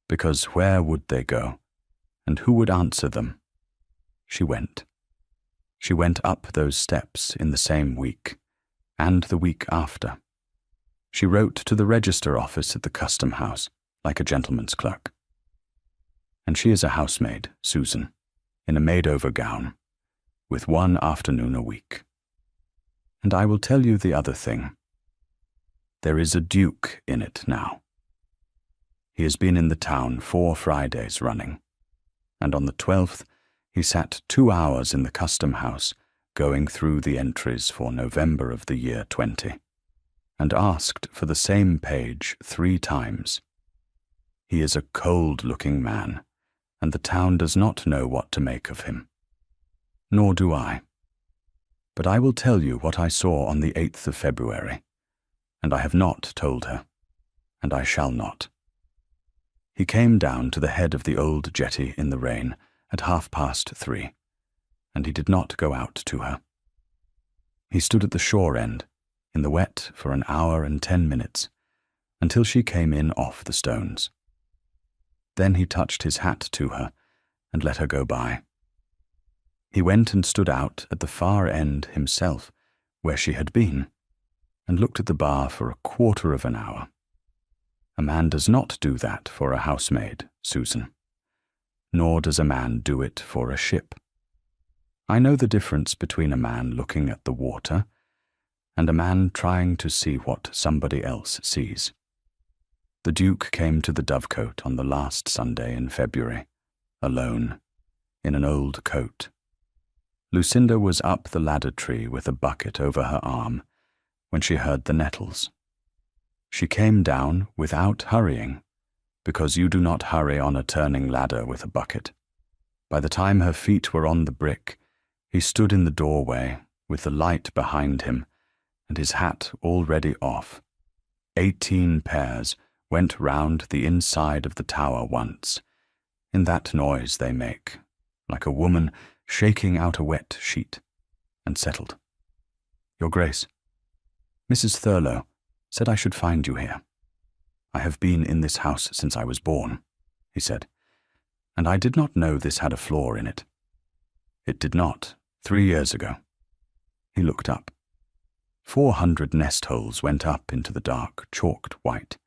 because where would they go, and who would answer them? She went. She went up those steps in the same week, and the week after. She wrote to the register office at the custom house, like a gentleman's clerk. And she is a housemaid, Susan, in a made-over gown, with one afternoon a week. And I will tell you the other thing. There is a duke in it now. He has been in the town 4 Fridays running, and on the 12th he sat 2 hours in the custom house going through the entries for November of the year 20, and asked for the same page 3 times. He is a cold-looking man, and the town does not know what to make of him. Nor do I. But I will tell you what I saw on the 8th of February, and I have not told her, and I shall not. He came down to the head of the old jetty in the rain at 3:30, and he did not go out to her. He stood at the shore end, in the wet for an hour and 10 minutes, until she came in off the stones. Then he touched his hat to her and let her go by. He went and stood out at the far end himself, where she had been, and looked at the bar for a quarter of an hour. A man does not do that for a housemaid, Susan. Nor does a man do it for a ship. I know the difference between a man looking at the water and a man trying to see what somebody else sees. The Duke came to the Dovecote on the last Sunday in February, alone, in an old coat. Lucinda was up the ladder tree with a bucket over her arm when she heard the nettles. She came down without hurrying, because you do not hurry on a turning ladder with a bucket. By the time her feet were on the brick, he stood in the doorway with the light behind him and his hat already off. 18 pairs went round the inside of the tower once, in that noise they make, like a woman shaking out a wet sheet, and settled. Your Grace, Mrs. Thurlow said I should find you here. I have been in this house since I was born, he said, and I did not know this had a flaw in it. It did not, 3 years ago. He looked up. 400 nest holes went up into the dark, chalked white,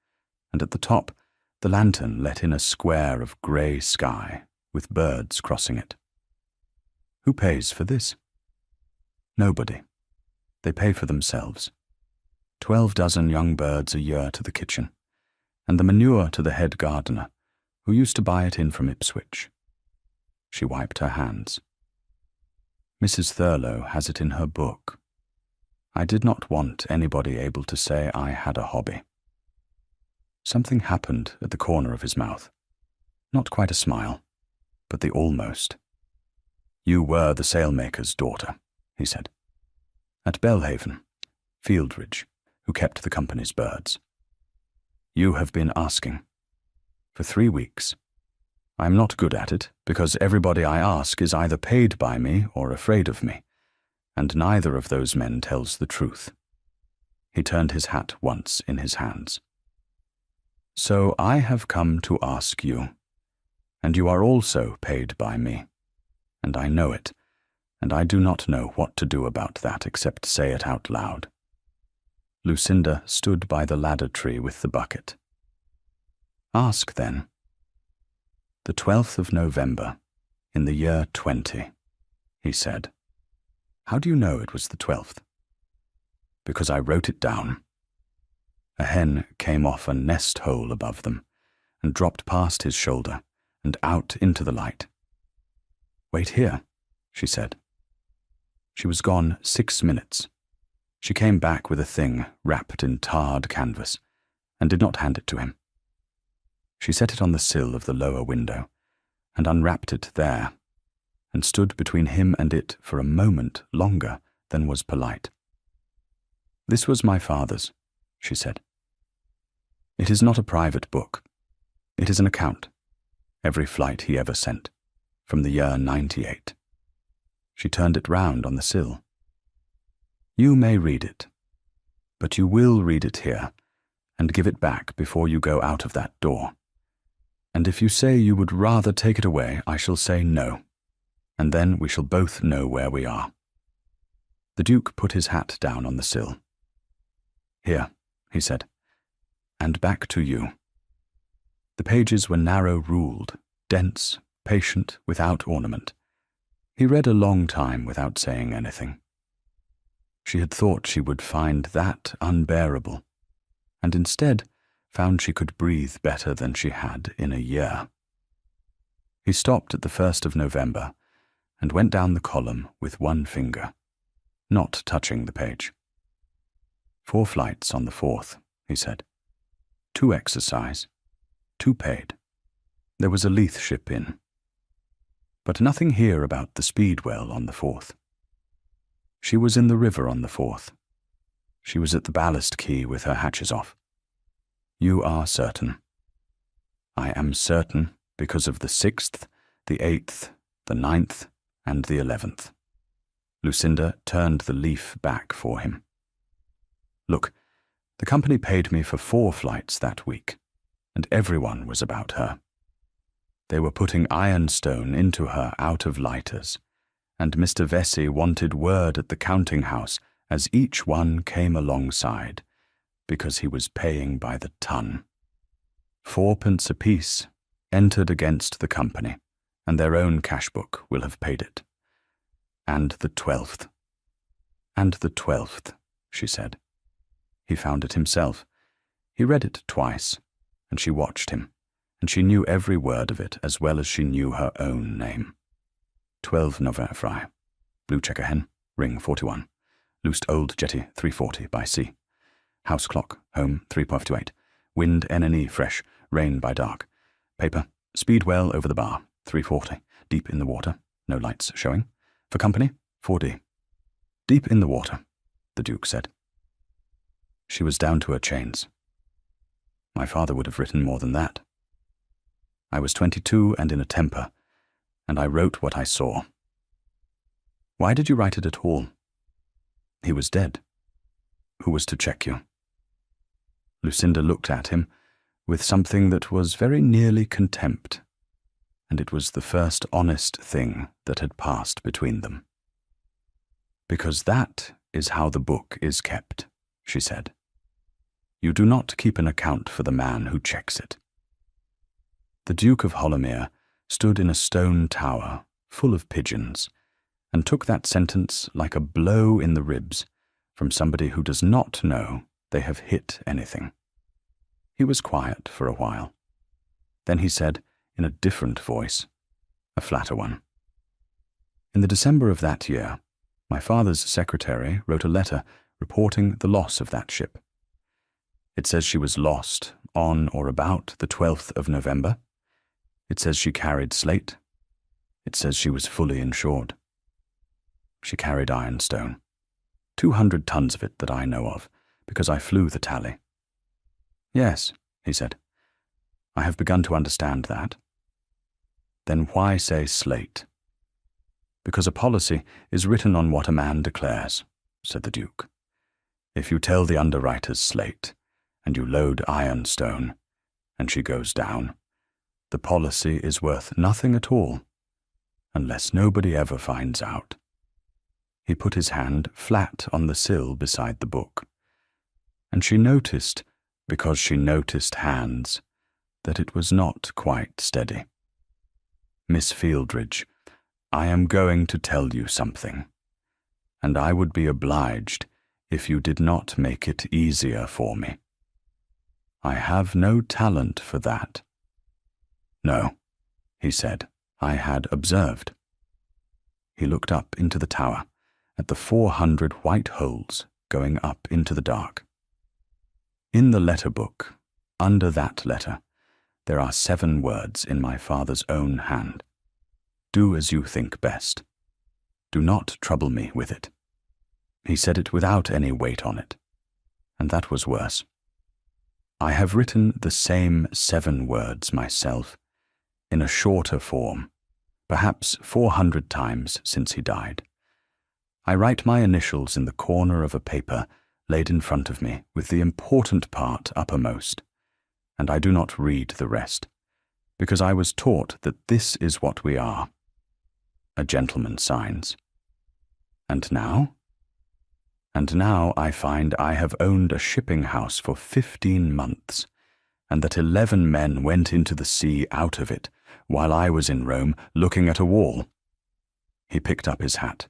and at the top the lantern let in a square of grey sky with birds crossing it. Who pays for this? Nobody. They pay for themselves. 12 dozen young birds a year to the kitchen, and the manure to the head gardener, who used to buy it in from Ipswich. She wiped her hands. Mrs. Thurlow has it in her book. I did not want anybody able to say I had a hobby. Something happened at the corner of his mouth. Not quite a smile, but the almost. You were the sailmaker's daughter, he said. At Belhaven, Fieldridge, who kept the company's birds. You have been asking. For 3 weeks. I am not good at it, because everybody I ask is either paid by me or afraid of me, and neither of those men tells the truth. He turned his hat once in his hands. So I have come to ask you, and you are also paid by me, and I know it, and I do not know what to do about that except say it out loud. Lucinda stood by the ladder tree with the bucket. Ask then. The 12th of November, in the year 20, he said. How do you know it was the 12th? Because I wrote it down. A hen came off a nest hole above them and dropped past his shoulder and out into the light. Wait here, she said. She was gone 6 minutes. She came back with a thing wrapped in tarred canvas and did not hand it to him. She set it on the sill of the lower window and unwrapped it there, and stood between him and it for a moment longer than was polite. This was my father's, she said. It is not a private book. It is an account, every flight he ever sent, from the year 98. She turned it round on the sill. You may read it, but you will read it here, and give it back before you go out of that door. And if you say you would rather take it away, I shall say no, and then we shall both know where we are. The Duke put his hat down on the sill. Here, he said, and back to you. The pages were narrow-ruled, dense, patient, without ornament. He read a long time without saying anything. She had thought she would find that unbearable, and instead found she could breathe better than she had in a year. He stopped at the 1st of November and went down the column with one finger, not touching the page. 4 flights on the 4th, he said. 2 exercise, 2 paid. There was a Leith ship in. But nothing here about the Speedwell on the 4th. She was in the river on the 4th. She was at the ballast quay with her hatches off. You are certain. I am certain because of the 6th, the 8th, the 9th, and the 11th. Lucinda turned the leaf back for him. Look, the company paid me for 4 flights that week, and everyone was about her. They were putting ironstone into her out of lighters, and Mr. Vesey wanted word at the counting-house as each one came alongside, because he was paying by the ton. 4p apiece entered against the company, and their own cash-book will have paid it. And the 12th. And the 12th, she said. He found it himself. He read it twice, and she watched him, and she knew every word of it as well as she knew her own name. 12 November Fry. Blue checker hen, ring 41. Loosed old jetty 340 by sea. House clock, home 3:58. Wind NNE fresh, rain by dark. Paper, speed well over the bar, 340. Deep in the water, no lights showing. For company, 4D. Deep in the water, the Duke said. She was down to her chains. My father would have written more than that. I was 22 and in a temper, and I wrote what I saw. Why did you write it at all? He was dead. Who was to check you? Lucinda looked at him with something that was very nearly contempt, and it was the first honest thing that had passed between them. Because that is how the book is kept, she said. You do not keep an account for the man who checks it. The Duke of Hollowmere stood in a stone tower full of pigeons and took that sentence like a blow in the ribs from somebody who does not know they have hit anything. He was quiet for a while. Then he said, in a different voice, a flatter one. In the December of that year, my father's secretary wrote a letter reporting the loss of that ship. It says she was lost on or about the 12th of November. It says she carried slate. It says she was fully insured. She carried ironstone. 200 tons of it that I know of, because I flew the tally. Yes, he said. I have begun to understand that. Then why say slate? Because a policy is written on what a man declares, said the Duke. If you tell the underwriters slate, and you load ironstone, and she goes down, the policy is worth nothing at all, unless nobody ever finds out. He put his hand flat on the sill beside the book, and she noticed, because she noticed hands, that it was not quite steady. Miss Fieldridge, I am going to tell you something, and I would be obliged if you did not make it easier for me. I have no talent for that. No, he said, I had observed. He looked up into the tower, at the 400 white holes going up into the dark. In the letter book, under that letter, there are 7 words in my father's own hand. Do as you think best. Do not trouble me with it. He said it without any weight on it, and that was worse. I have written the same 7 words myself, in a shorter form, perhaps 400 times since he died. I write my initials in the corner of a paper laid in front of me with the important part uppermost, and I do not read the rest, because I was taught that this is what we are. A gentleman signs. And now? And now I find I have owned a shipping house for 15 months, and that 11 men went into the sea out of it, while I was in Rome looking at a wall. He picked up his hat.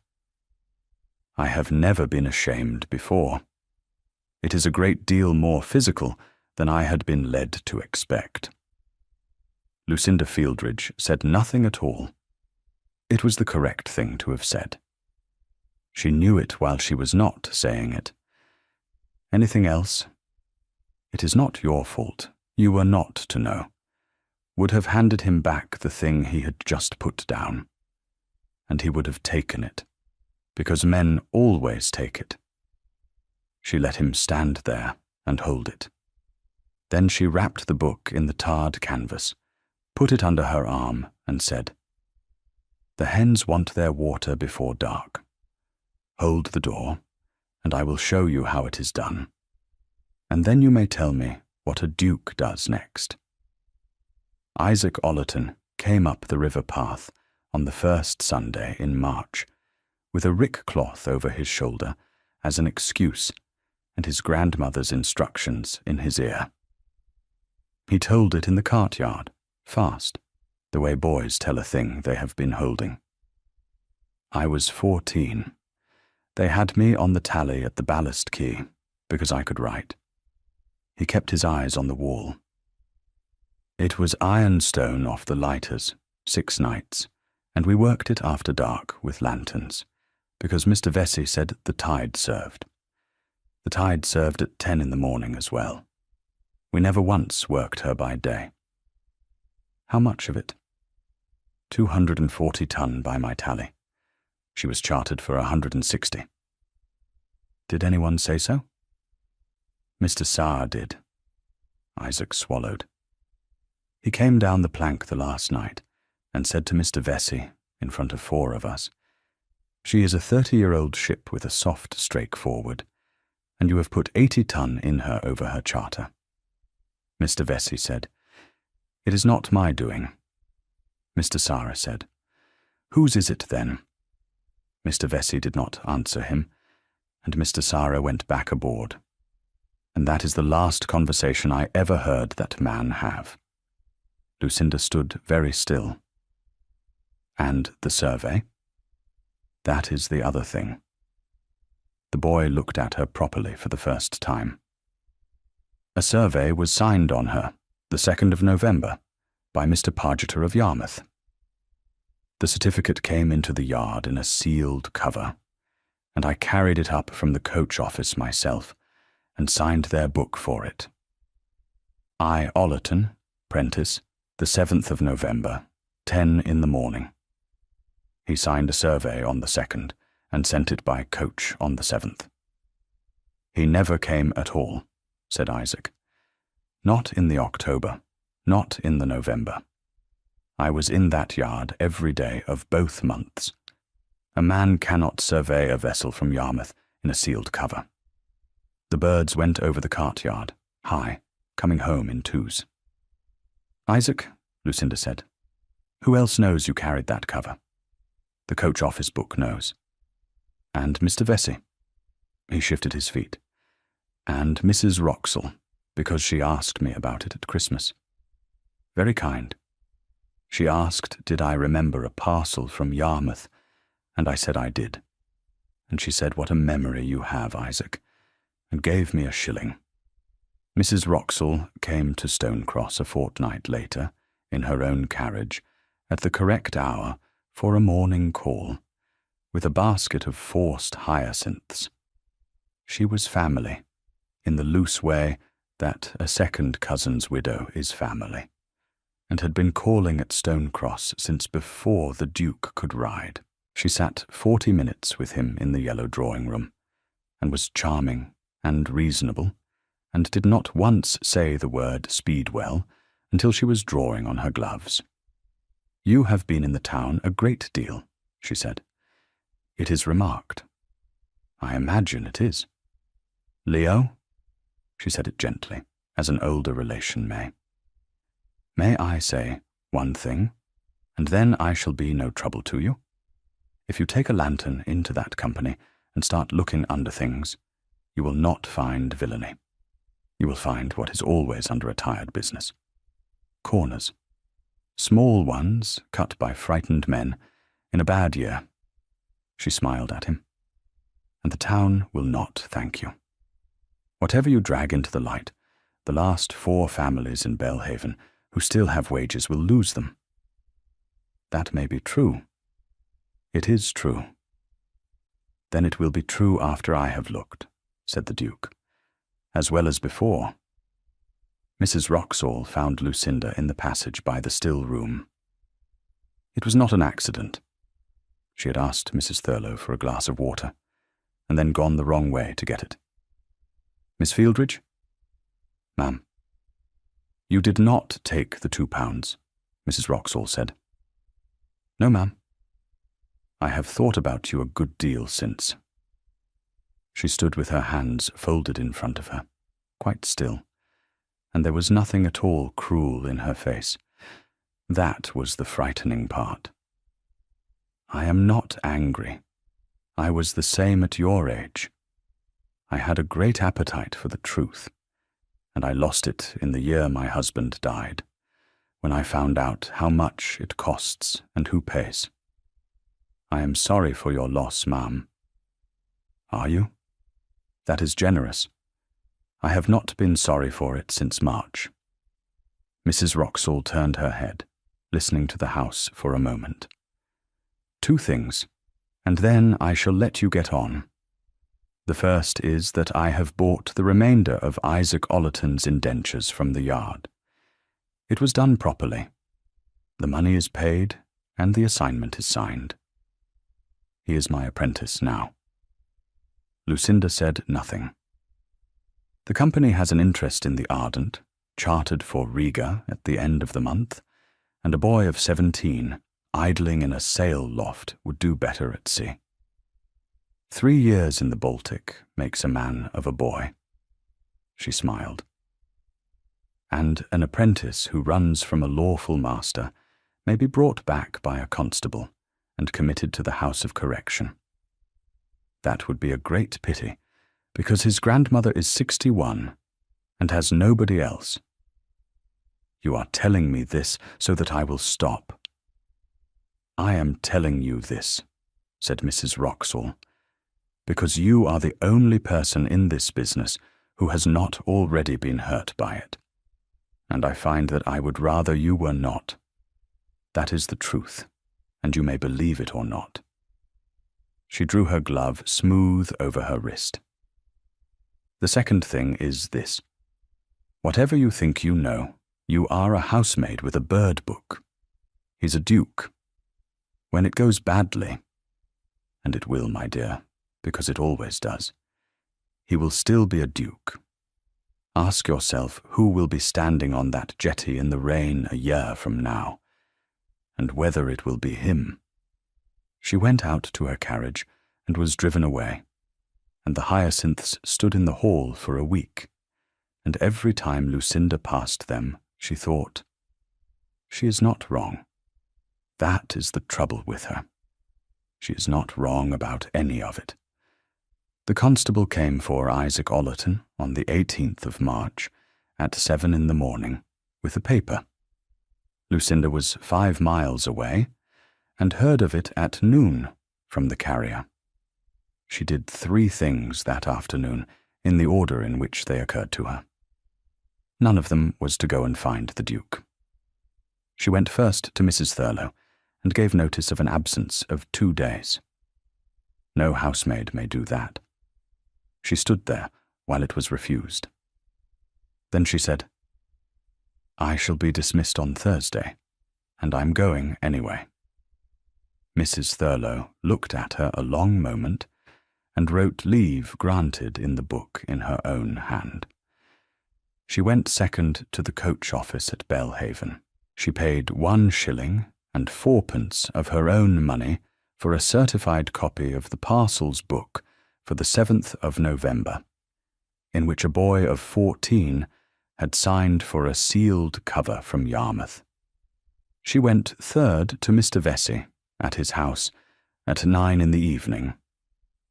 I have never been ashamed before. It is a great deal more physical than I had been led to expect. Lucinda Fieldridge said nothing at all. It was the correct thing to have said. She knew it while she was not saying it. Anything else? It is not your fault. You were not to know. Would have handed him back the thing he had just put down, and he would have taken it, because men always take it. She let him stand there and hold it. Then she wrapped the book in the tarred canvas, put it under her arm, and said, The hens want their water before dark. Hold the door, and I will show you how it is done. And then you may tell me what a duke does next. Isaac Ollerton came up the river path on the first Sunday in March, with a rick cloth over his shoulder as an excuse, and his grandmother's instructions in his ear. He told it in the cart-yard, fast, the way boys tell a thing they have been holding. I was 14. They had me on the tally at the ballast quay, because I could write. He kept his eyes on the wall. It was ironstone off the lighters, 6 nights, and we worked it after dark with lanterns, because Mr. Vesey said the tide served. The tide served at 10 in the morning as well. We never once worked her by day. How much of it? 240 ton by my tally. She was chartered for 160. Did anyone say so? Mr. Saar did. Isaac swallowed. He came down the plank the last night and said to Mr. Vesey, in front of 4 of us, "She is a 30-year-old ship with a soft strake forward, and you have put 80 ton in her over her charter." Mr. Vesey said, "It is not my doing." Mr. Saar said, "Whose is it then?" Mr. Vesey did not answer him, and Mr. Saar went back aboard. And that is the last conversation I ever heard that man have. Lucinda stood very still. And the survey? That is the other thing. The boy looked at her properly for the first time. A survey was signed on her, the 2nd of November, by Mr. Pargeter of Yarmouth. The certificate came into the yard in a sealed cover, and I carried it up from the coach office myself and signed their book for it. I, Ollerton, Prentice, the 7th of November, 10 in the morning. He signed a survey on the 2nd and sent it by coach on the 7th. He never came at all, said Isaac. Not in the October, not in the November. I was in that yard every day of both months. A man cannot survey a vessel from Yarmouth in a sealed cover. The birds went over the cart-yard, high, coming home in 2s. "Isaac," Lucinda said, "who else knows you carried that cover?" "The coach office book knows." "And Mr. Vesey?" He shifted his feet. "And Mrs. Wroxall, because she asked me about it at Christmas. Very kind. She asked did I remember a parcel from Yarmouth, and I said I did. And she said, 'What a memory you have, Isaac,' and gave me a shilling. Mrs. Wroxall came to Stonecross a fortnight later, in her own carriage, at the correct hour for a morning call, with a basket of forced hyacinths. She was family, in the loose way that a second cousin's widow is family, and had been calling at Stonecross since before the Duke could ride. She sat 40 minutes with him in the yellow drawing-room, and was charming and reasonable, and did not once say the word Speedwell until she was drawing on her gloves. "You have been in the town a great deal," she said. "It is remarked." "I imagine it is." "Leo?" She said it gently, as an older relation may. "May I say one thing, and then I shall be no trouble to you? If you take a lantern into that company and start looking under things, you will not find villainy. You will find what is always under a tired business. Corners. Small ones cut by frightened men in a bad year." She smiled at him. "And the town will not thank you. Whatever you drag into the light, the last 4 families in Belhaven who still have wages will lose them." "That may be true." "It is true." "Then it will be true after I have looked," said the Duke, "as well as before." Mrs. Wroxall found Lucinda in the passage by the still room. It was not an accident. She had asked Mrs. Thurlow for a glass of water, and then gone the wrong way to get it. "Miss Fieldridge?" "Ma'am." "You did not take the £2, Mrs. Wroxall said." "No, ma'am." "I have thought about you a good deal since." She stood with her hands folded in front of her, quite still, and there was nothing at all cruel in her face. That was the frightening part. "I am not angry. I was the same at your age. I had a great appetite for the truth, and I lost it in the year my husband died, when I found out how much it costs and who pays. I am sorry for your loss, ma'am." "Are you? That is generous. I have not been sorry for it since March." Mrs. Wroxall turned her head, listening to the house for a moment. "Two things, and then I shall let you get on. The first is that I have bought the remainder of Isaac Ollerton's indentures from the yard. It was done properly. The money is paid, and the assignment is signed. He is my apprentice now." Lucinda said nothing. The company has an interest in the Ardent, chartered for Riga at the end of the month, and a boy of 17, idling in a sail loft, would do better at sea. 3 years in the Baltic makes a man of a boy. She smiled. And an apprentice who runs from a lawful master may be brought back by a constable and committed to the House of Correction. That would be a great pity, because his grandmother is 61 and has nobody else. You are telling me this so that I will stop. I am telling you this, said Mrs. Wroxall, because you are the only person in this business who has not already been hurt by it. And I find that I would rather you were not. That is the truth, and you may believe it or not. She drew her glove smooth over her wrist. The second thing is this. Whatever you think you know, you are a housemaid with a bird book. He's a duke. When it goes badly, and it will, my dear, because it always does, he will still be a duke. Ask yourself who will be standing on that jetty in the rain a year from now, and whether it will be him. She went out to her carriage and was driven away, and the hyacinths stood in the hall for a week, and every time Lucinda passed them, she thought, "She is not wrong. That is the trouble with her. She is not wrong about any of it." The constable came for Isaac Ollerton on the 18th of March at 7 in the morning with a paper. Lucinda was 5 miles away and heard of it at noon from the carrier. She did 3 things that afternoon in the order in which they occurred to her. None of them was to go and find the Duke. She went first to Mrs. Thurlow and gave notice of an absence of 2 days. No housemaid may do that. She stood there while it was refused. Then she said, "I shall be dismissed on Thursday, and I'm going anyway." Mrs. Thurlow looked at her a long moment and wrote leave granted in the book in her own hand. She went second to the coach office at Belhaven. She paid 1 shilling and 4pence of her own money for a certified copy of the Parcels book for the 7th of November, in which a boy of 14 had signed for a sealed cover from Yarmouth. She went third to Mr. Vesey at his house at 9 in the evening,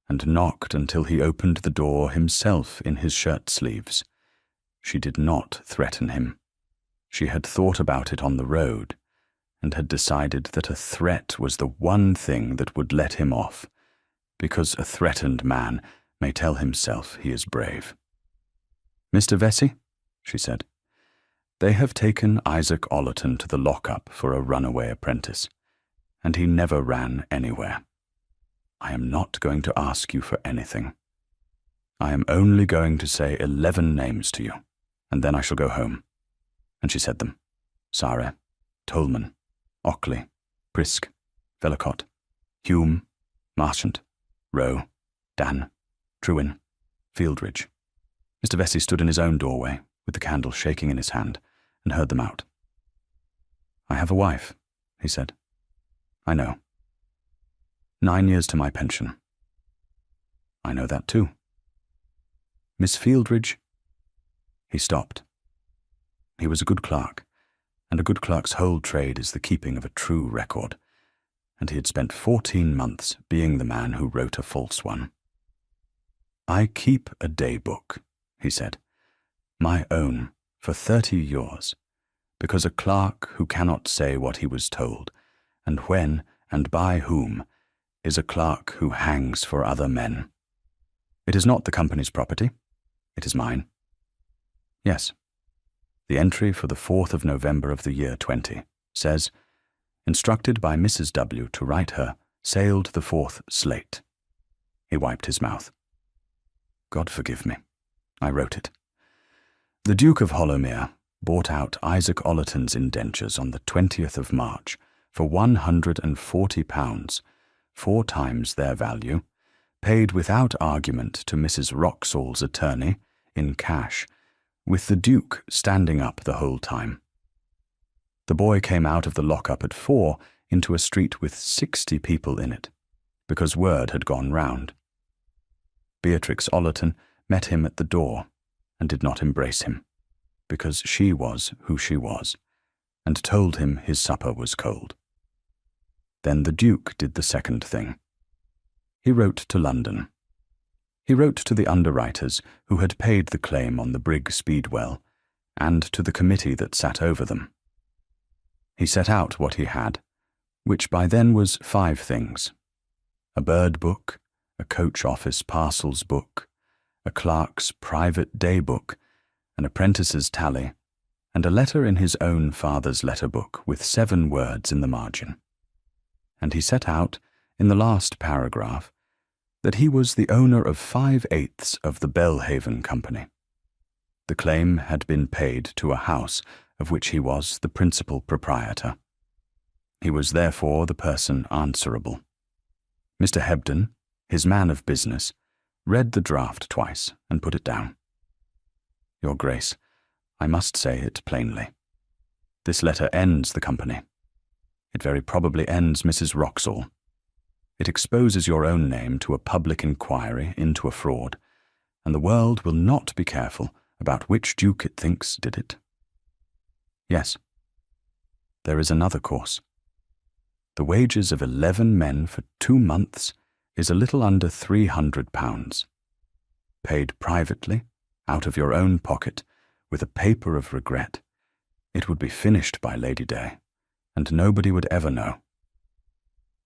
and knocked until he opened the door himself in his shirt-sleeves. She did not threaten him. She had thought about it on the road, and had decided that a threat was the one thing that would let him off, because a threatened man may tell himself he is brave. "Mr. Vesey," she said, "they have taken Isaac Ollerton to the lock-up for a runaway apprentice, and he never ran anywhere. I am not going to ask you for anything. I am only going to say 11 names to you, and then I shall go home." And she said them: Sarah, Tolman, Ockley, Prisk, Vellacott, Hume, Marchant, Rowe, Dan, Trewin, Fieldridge. Mr. Vesey stood in his own doorway, with the candle shaking in his hand, and heard them out. "I have a wife," he said. "I know. 9 years to my pension." "I know that too." "Miss Fieldridge—" He stopped. He was a good clerk, and a good clerk's whole trade is the keeping of a true record, and he had spent 14 months being the man who wrote a false one. "I keep a day-book," he said, "my own, for 30 years, because a clerk who cannot say what he was told, and when and by whom, is a clerk who hangs for other men. It is not the company's property. It is mine." "Yes." The entry for the 4th of November of the year 20 says, "Instructed by Mrs. W. to write her, sailed the 4th slate." He wiped his mouth. God forgive me. I wrote it. The Duke of Hollowmere bought out Isaac Ollerton's indentures on the 20th of March for £140, 4 times their value, paid without argument to Mrs. Wroxall's attorney, in cash, with the Duke standing up the whole time. The boy came out of the lock-up at 4 into a street with 60 people in it, because word had gone round. Beatrix Ollerton met him at the door and did not embrace him, because she was who she was, and told him his supper was cold. Then the Duke did the second thing. He wrote to London. He wrote to the underwriters who had paid the claim on the brig Speedwell, and to the committee that sat over them. He set out what he had, which by then was 5 things: a bird book, a coach office parcels book, a clerk's private day book, an apprentice's tally, and a letter in his own father's letter book with 7 words in the margin. And he set out, in the last paragraph, that he was the owner of 5/8 of the Belhaven Company. The claim had been paid to a house of which he was the principal proprietor. He was therefore the person answerable. Mr. Hebden, his man of business, read the draft twice and put it down. Your Grace, I must say it plainly. This letter ends the company. It very probably ends Mrs. Wroxall. It exposes your own name to a public inquiry into a fraud, and the world will not be careful about which duke it thinks did it. Yes, there is another course. The wages of 11 men for 2 months is a little under £300, paid privately, out of your own pocket, with a paper of regret. It would be finished by Lady Day, and nobody would ever know.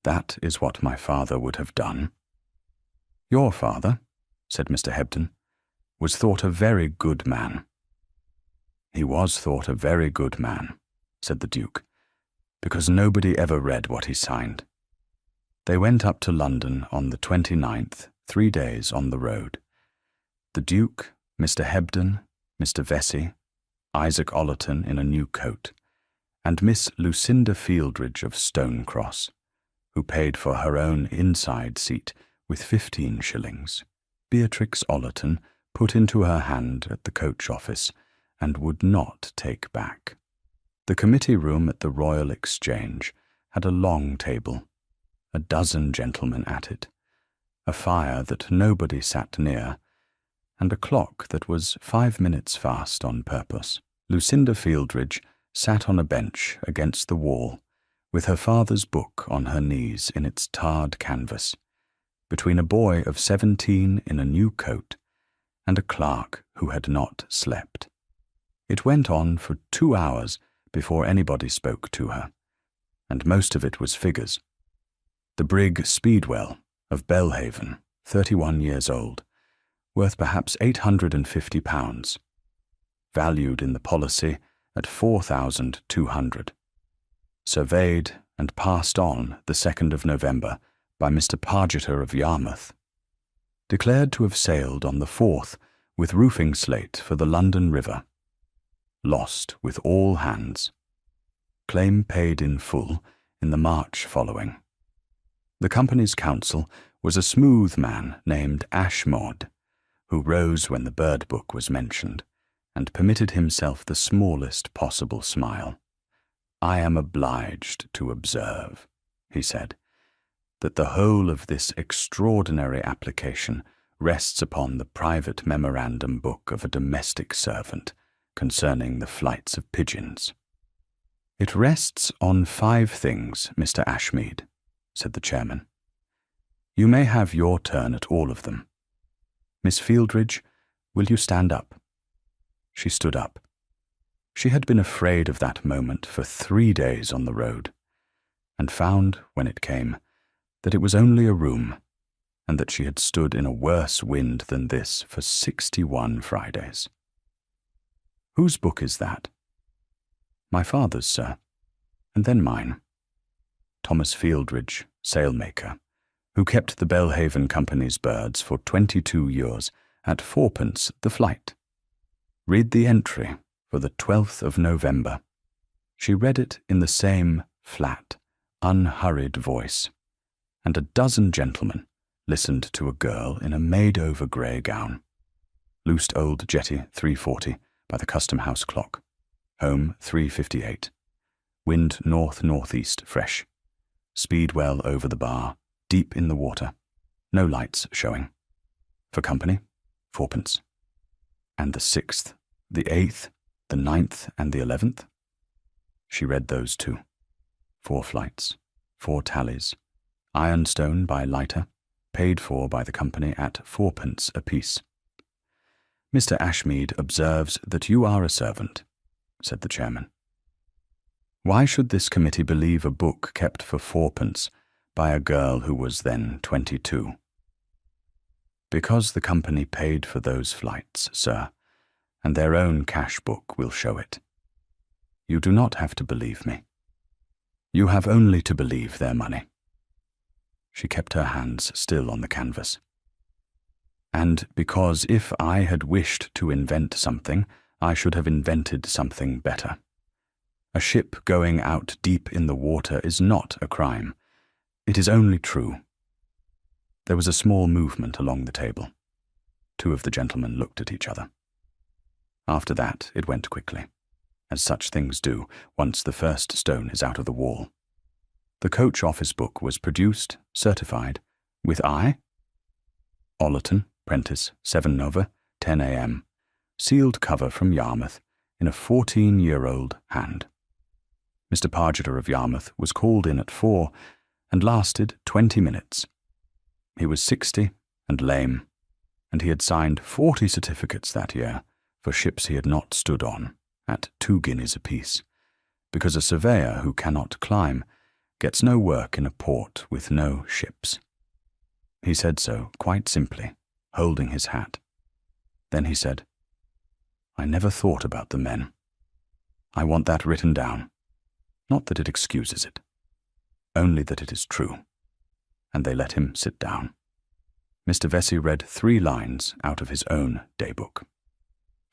That is what my father would have done. Your father, said Mr. Hebden, was thought a very good man. He was thought a very good man, said the Duke, because nobody ever read what he signed. They went up to London on the 29th, 3 days on the road. The Duke, Mr. Hebden, Mr. Vesey, Isaac Ollerton in a new coat, and Miss Lucinda Fieldridge of Stonecross, who paid for her own inside seat with 15 shillings, Beatrix Ollerton put into her hand at the coach office and would not take back. The committee room at the Royal Exchange had a long table, a dozen gentlemen at it, a fire that nobody sat near, and a clock that was 5 minutes fast on purpose. Lucinda Fieldridge sat on a bench against the wall, with her father's book on her knees in its tarred canvas, between a boy of 17 in a new coat and a clerk who had not slept. It went on for 2 hours before anybody spoke to her, and most of it was figures. The brig Speedwell of Belhaven, 31 years old, worth perhaps £850, valued in the policy at 4,200. Surveyed and passed on the 2nd of November by Mr. Pargeter of Yarmouth. Declared to have sailed on the 4th with roofing slate for the London River. Lost with all hands. Claim paid in full in the March following. The company's counsel was a smooth man named Ashmod, who rose when the bird book was mentioned, and permitted himself the smallest possible smile. I am obliged to observe, he said, that the whole of this extraordinary application rests upon the private memorandum book of a domestic servant concerning the flights of pigeons. It rests on 5 things, Mr. Ashmead, said the chairman. You may have your turn at all of them. Miss Fieldridge, will you stand up? She stood up. She had been afraid of that moment for 3 days on the road, and found, when it came, that it was only a room, and that she had stood in a worse wind than this for 61 Fridays. Whose book is that? My father's, sir, and then mine. Thomas Fieldridge, sailmaker, who kept the Belhaven Company's birds for 22 years at 4 the flight. Read the entry for the 12th of November. She read it in the same flat, unhurried voice, and a dozen gentlemen listened to a girl in a made-over grey gown. Loosed Old Jetty 3:40 by the Custom House clock. Home 3:58. Wind north-northeast fresh. Speed well over the bar, deep in the water. No lights showing. For company, 4. And the 6th, the 8th, the 9th, and the 11th? She read those too. 4 flights, 4 tallies. Ironstone by lighter, paid for by the company at 4 apiece. Mr. Ashmead observes that you are a servant, said the chairman. Why should this committee believe a book kept for 4 by a girl who was then 22? Because the company paid for those flights, sir, and their own cash book will show it. You do not have to believe me. You have only to believe their money. She kept her hands still on the canvas. And because if I had wished to invent something, I should have invented something better. A ship going out deep in the water is not a crime. It is only true. There was a small movement along the table. 2 of the gentlemen looked at each other. After that, it went quickly, as such things do once the first stone is out of the wall. The coach office book was produced, certified, with I, Ollerton, Prentice, 7 Nova, 10 a.m., sealed cover from Yarmouth, in a 14-year-old hand. Mr. Pargeter of Yarmouth was called in at 4 and lasted 20 minutes. He was 60 and lame, and he had signed 40 certificates that year for ships he had not stood on, at 2 guineas apiece, because a surveyor who cannot climb gets no work in a port with no ships. He said so quite simply, holding his hat. Then he said, I never thought about the men. I want that written down. Not that it excuses it, only that it is true. And they let him sit down. Mr. Vesey read 3 lines out of his own daybook.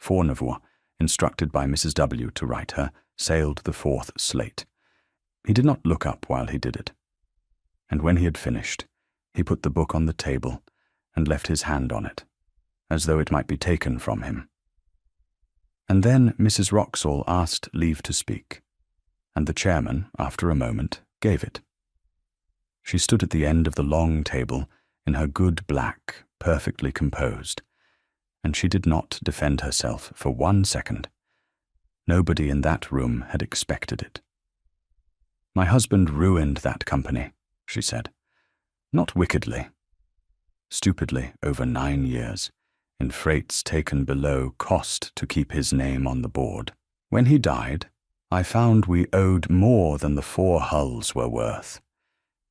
Fournevour, instructed by Mrs. W. to write her, sailed the 4th slate. He did not look up while he did it. And when he had finished, he put the book on the table and left his hand on it, as though it might be taken from him. And then Mrs. Wroxall asked leave to speak, and the chairman, after a moment, gave it. She stood at the end of the long table in her good black, perfectly composed, and she did not defend herself for 1 second. Nobody in that room had expected it. My husband ruined that company, she said. Not wickedly. Stupidly over 9 years, in freights taken below cost to keep his name on the board. When he died, I found we owed more than the 4 hulls were worth,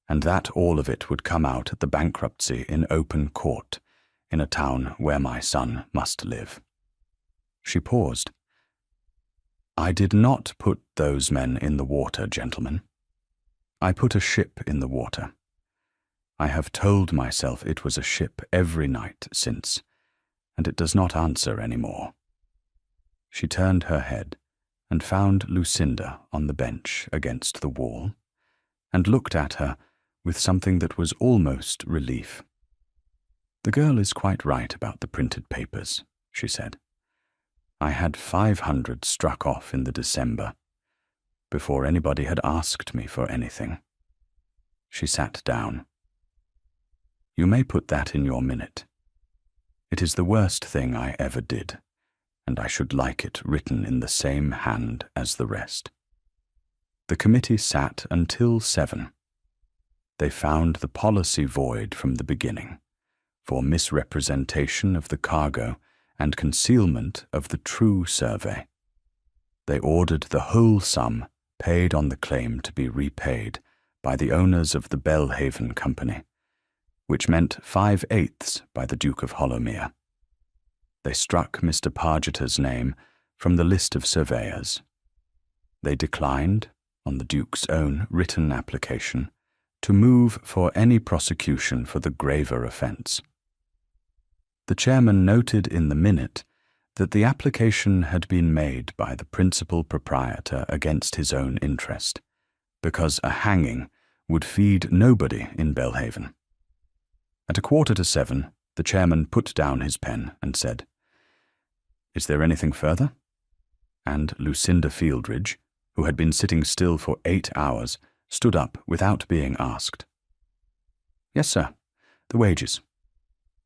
and that all of it would come out at the bankruptcy in open court, in a town where my son must live. She paused. I did not put those men in the water, gentlemen. I put a ship in the water. I have told myself it was a ship every night since, and it does not answer any more. She turned her head and found Lucinda on the bench against the wall, and looked at her with something that was almost relief. The girl is quite right about the printed papers, she said. I had 500 struck off in the December, before anybody had asked me for anything. She sat down. You may put that in your minute. It is the worst thing I ever did, and I should like it written in the same hand as the rest. The committee sat until 7. They found the policy void from the beginning, for misrepresentation of the cargo and concealment of the true survey. They ordered the whole sum paid on the claim to be repaid by the owners of the Belhaven Company, which meant 5/8 by the Duke of Hollowmere. They struck Mr. Pargeter's name from the list of surveyors. They declined, on the Duke's own written application, to move for any prosecution for the graver offence. The chairman noted in the minute that the application had been made by the principal proprietor against his own interest, because a hanging would feed nobody in Belhaven. At 7:15, the chairman put down his pen and said, "Is there anything further?" And Lucinda Fieldridge, who had been sitting still for 8 hours, stood up without being asked. "Yes, sir, the wages."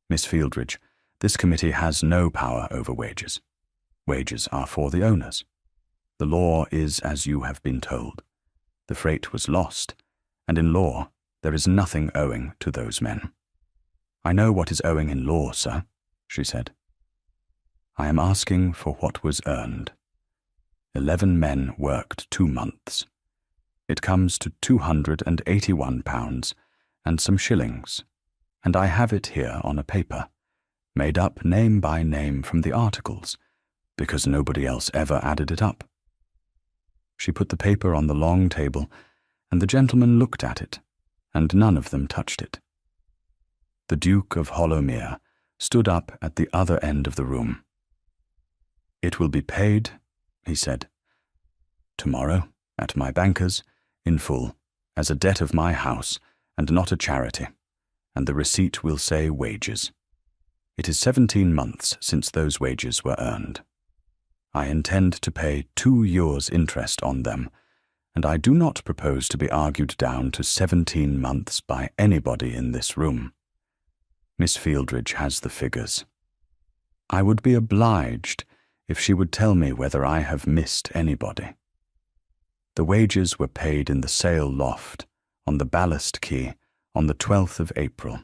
"Miss Fieldridge, this committee has no power over wages. Wages are for the owners. The law is as you have been told. The freight was lost, and in law there is nothing owing to those men." "I know what is owing in law, sir," she said. "I am asking for what was earned. 11 men worked 2 months. It comes to £281 and some shillings, and I have it here on a paper, made up name by name from the articles, because nobody else ever added it up." She put the paper on the long table, and the gentlemen looked at it, and none of them touched it. The Duke of Hollowmere stood up at the other end of the room. "It will be paid," he said, "tomorrow, at my banker's, in full, as a debt of my house, and not a charity, and the receipt will say wages. It is 17 months since those wages were earned. I intend to pay 2 years' interest on them, and I do not propose to be argued down to 17 months by anybody in this room. Miss Fieldridge has the figures. I would be obliged if she would tell me whether I have missed anybody. The wages were paid in the sail loft, on the ballast quay, on the 12th of April,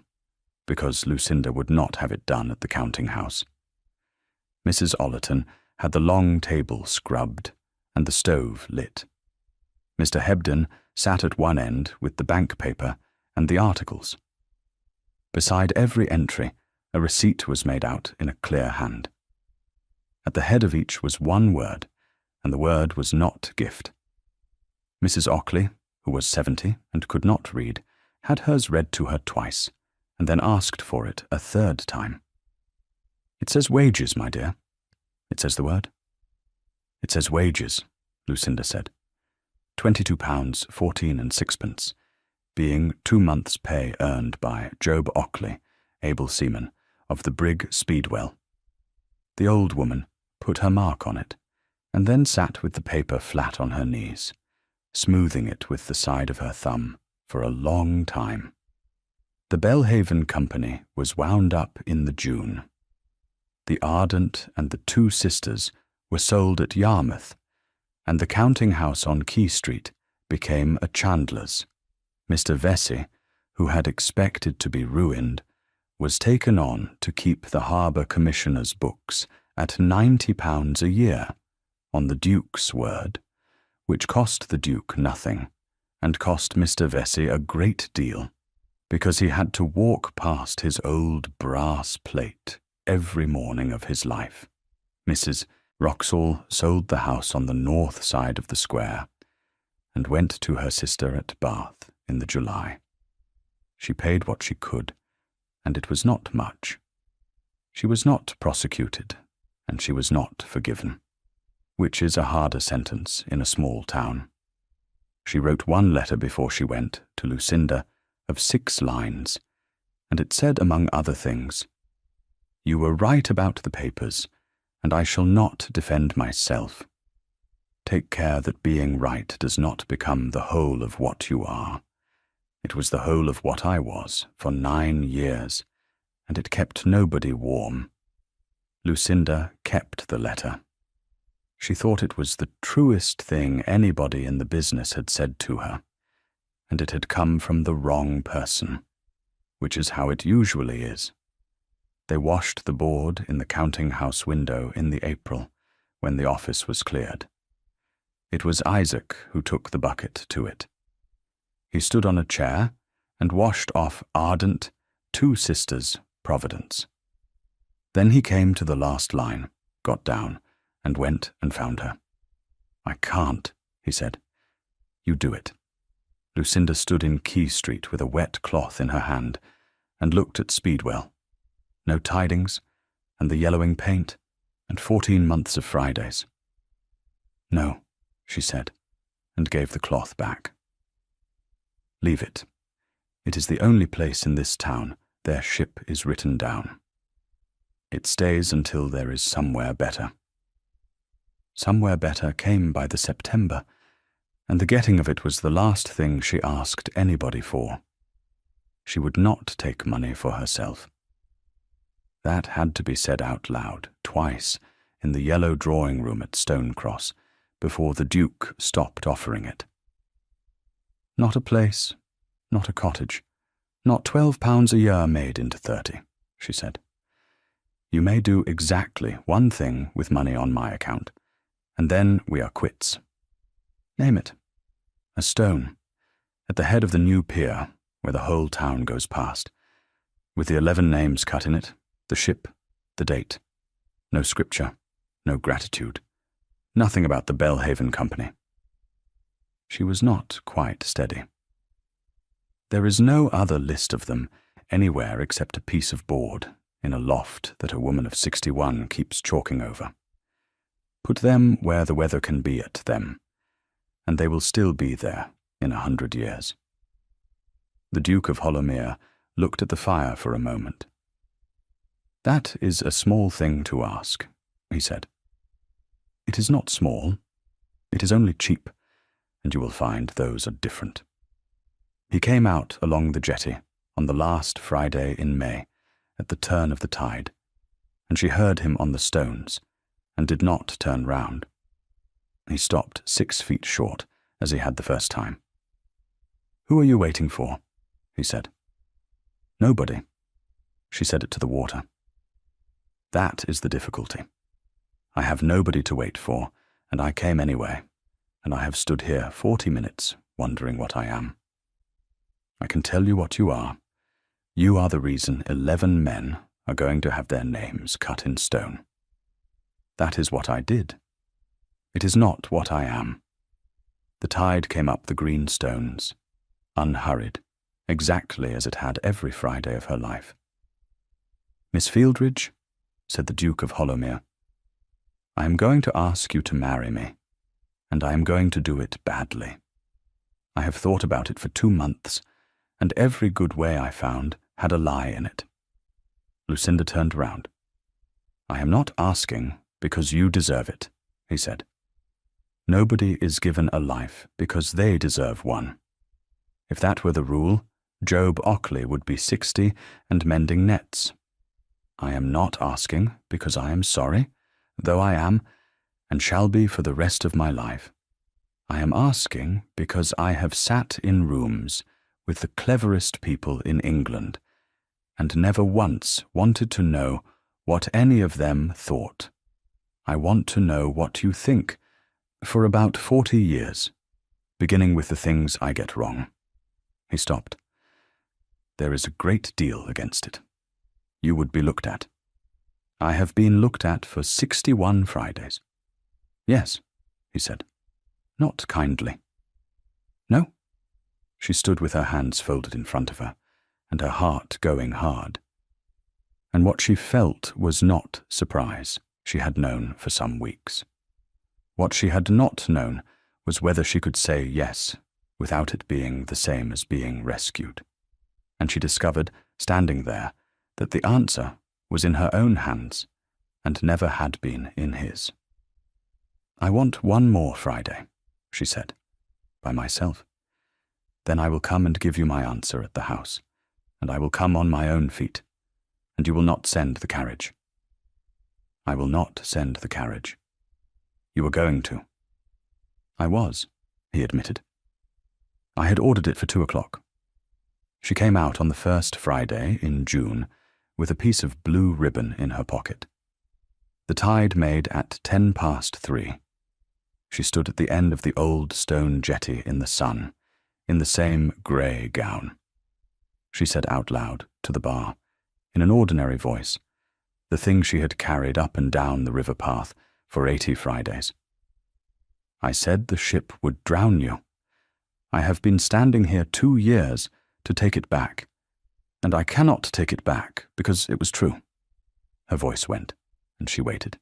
because Lucinda would not have it done at the counting-house. Mrs. Ollerton had the long table scrubbed and the stove lit. Mr. Hebden sat at one end with the bank paper and the articles. Beside every entry, a receipt was made out in a clear hand. At the head of each was one word, and the word was not gift. Mrs. Ockley, who was 70 and could not read, had hers read to her twice, and then asked for it a 3rd time. "It says wages, my dear." "It says the word?" "It says wages," Lucinda said. £22 14 and 6pence, being 2 months' pay earned by Job Ockley, able seaman, of the brig Speedwell. The old woman put her mark on it, and then sat with the paper flat on her knees, smoothing it with the side of her thumb for a long time. The Belhaven Company was wound up in the June. The Ardent and the 2 Sisters were sold at Yarmouth, and the counting-house on Key Street became a chandler's. Mr. Vesey, who had expected to be ruined, was taken on to keep the Harbour Commissioner's books at £90 a year, on the Duke's word, which cost the Duke nothing, and cost Mr. Vesey a great deal, because he had to walk past his old brass plate every morning of his life. Mrs. Wroxall sold the house on the north side of the square, and went to her sister at Bath in the July. She paid what she could, and it was not much. She was not prosecuted, and she was not forgiven, which is a harder sentence in a small town. She wrote one letter before she went, to Lucinda, of 6 lines, and it said, among other things, "You were right about the papers, and I shall not defend myself. Take care that being right does not become the whole of what you are. It was the whole of what I was for 9 years, and it kept nobody warm." Lucinda kept the letter. She thought it was the truest thing anybody in the business had said to her, and it had come from the wrong person, which is how it usually is. They washed the board in the counting-house window in the April, when the office was cleared. It was Isaac who took the bucket to it. He stood on a chair and washed off Ardent, 2 Sisters, Providence. Then he came to the last line, got down, and went and found her. "I can't," he said. "You do it." Lucinda stood in Key Street with a wet cloth in her hand and looked at Speedwell. No tidings, and the yellowing paint, and 14 months of Fridays. "No," she said, and gave the cloth back. "Leave it. It is the only place in this town their ship is written down. It stays until there is somewhere better." Somewhere better came by the September, and the getting of it was the last thing she asked anybody for. She would not take money for herself. That had to be said out loud, twice, in the yellow drawing-room at Stonecross, before the Duke stopped offering it. "Not a place, not a cottage, not £12 a year made into 30, she said. "You may do exactly one thing with money on my account, and then we are quits. Name it. A stone, at the head of the new pier, where the whole town goes past, with the 11 names cut in it, the ship, the date. No scripture, no gratitude, nothing about the Belhaven Company." She was not quite steady. "There is no other list of them anywhere except a piece of board in a loft that a woman of 61 keeps chalking over. Put them where the weather can be at them, and they will still be there in 100 years. The Duke of Hollowmere looked at the fire for a moment. "That is a small thing to ask," he said. "It is not small. It is only cheap, and you will find those are different." He came out along the jetty on the last Friday in May, at the turn of the tide, and she heard him on the stones, and did not turn round. He stopped 6 feet short, as he had the first time. "Who are you waiting for?" he said. "Nobody." She said it to the water. "That is the difficulty. I have nobody to wait for, and I came anyway, and I have stood here 40 minutes, wondering what I am. I can tell you what you are. You are the reason 11 men are going to have their names cut in stone. That is what I did. It is not what I am." The tide came up the green stones, unhurried, exactly as it had every Friday of her life. "Miss Fieldridge," said the Duke of Hollowmere, "I am going to ask you to marry me, and I am going to do it badly. I have thought about it for 2 months, and every good way I found had a lie in it." Lucinda turned round. "I am not asking because you deserve it," he said. "Nobody is given a life because they deserve one. If that were the rule, Job Ockley would be 60 and mending nets. I am not asking because I am sorry, though I am, and shall be for the rest of my life. I am asking because I have sat in rooms with the cleverest people in England, and never once wanted to know what any of them thought. I want to know what you think, for about 40 years, beginning with the things I get wrong." He stopped. "There is a great deal against it. You would be looked at. I have been looked at for 61 Fridays. "Yes," he said. "Not kindly." "No?" She stood with her hands folded in front of her, and her heart going hard. And what she felt was not surprise. She had known for some weeks. What she had not known was whether she could say yes without it being the same as being rescued. And she discovered, standing there, that the answer was in her own hands and never had been in his. "I want one more Friday," she said, "by myself. Then I will come and give you my answer at the house, and I will come on my own feet, and you will not send the carriage." "I will not send the carriage." "You were going to." "I was," he admitted. "I had ordered it for 2 o'clock. She came out on the first Friday in June with a piece of blue ribbon in her pocket. The tide made at 3:10. She stood at the end of the old stone jetty in the sun, in the same grey gown. She said out loud to the bar, in an ordinary voice, the thing she had carried up and down the river path for 80 Fridays. I said the ship would drown you. I have been standing here 2 years to take it back, and I cannot take it back because it was true." Her voice went, and she waited,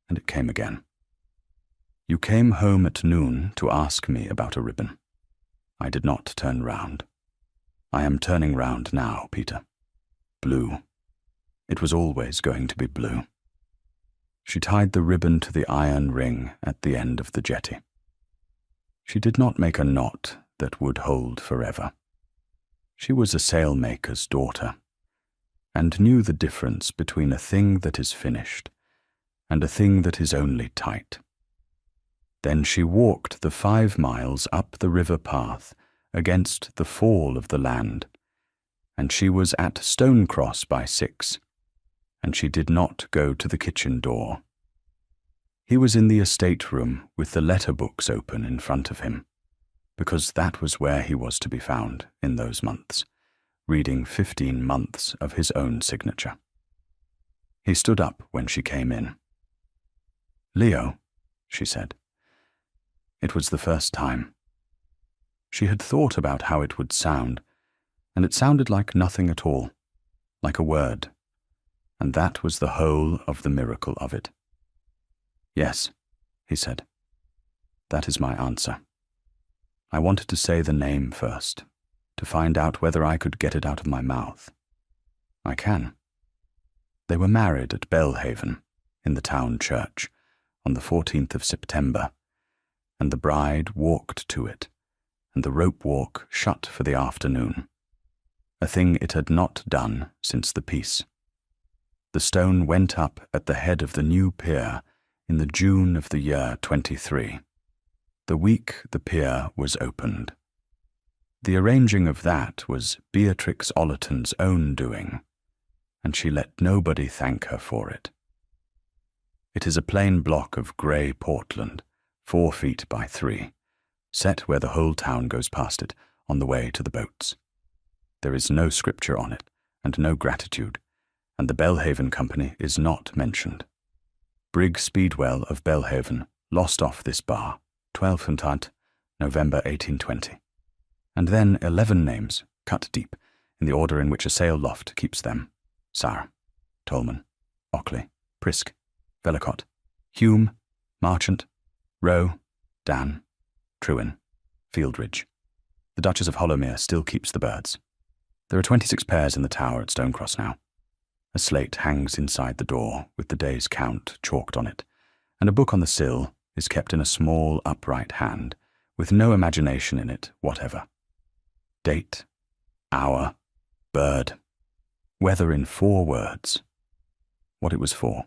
and it came again. "You came home at noon to ask me about a ribbon. I did not turn round. I am turning round now, Peter. Blue. It was always going to be blue." She tied the ribbon to the iron ring at the end of the jetty. She did not make a knot that would hold forever. She was a sailmaker's daughter, and knew the difference between a thing that is finished and a thing that is only tight. Then she walked the 5 miles up the river path against the fall of the land, and she was at Stonecross by 6, and she did not go to the kitchen door. He was in the estate room with the letter books open in front of him, because that was where he was to be found in those months, reading 15 months of his own signature. He stood up when she came in. "Leo," she said. It was the first time. She had thought about how it would sound, and it sounded like nothing at all, like a word, and that was the whole of the miracle of it. "Yes," he said. "That is my answer. I wanted to say the name first, to find out whether I could get it out of my mouth. I can." They were married at Belhaven, in the town church, on the 14th of September, and the bride walked to it, and the rope walk shut for the afternoon, a thing it had not done since the peace. The stone went up at the head of the new pier in the June of the year 23. The week the pier was opened. The arranging of that was Beatrix Ollerton's own doing, and she let nobody thank her for it. It is a plain block of grey Portland, 4 feet by 3, set where the whole town goes past it on the way to the boats. There is no scripture on it, and no gratitude, and the Belhaven Company is not mentioned. Brig Speedwell of Belhaven lost off this bar, 12th November 1820. And then 11 names, cut deep, in the order in which a sail loft keeps them: Sarr, Tolman, Ockley, Prisk, Vellicott, Hume, Marchant, Rowe, Dan, Trewin, Fieldridge. The Duchess of Hollowmere still keeps the birds. There are 26 pairs in the tower at Stonecross now. A slate hangs inside the door with the day's count chalked on it, and a book on the sill is kept in a small upright hand, with no imagination in it whatever. Date, hour, bird, weather in 4 words. What it was for.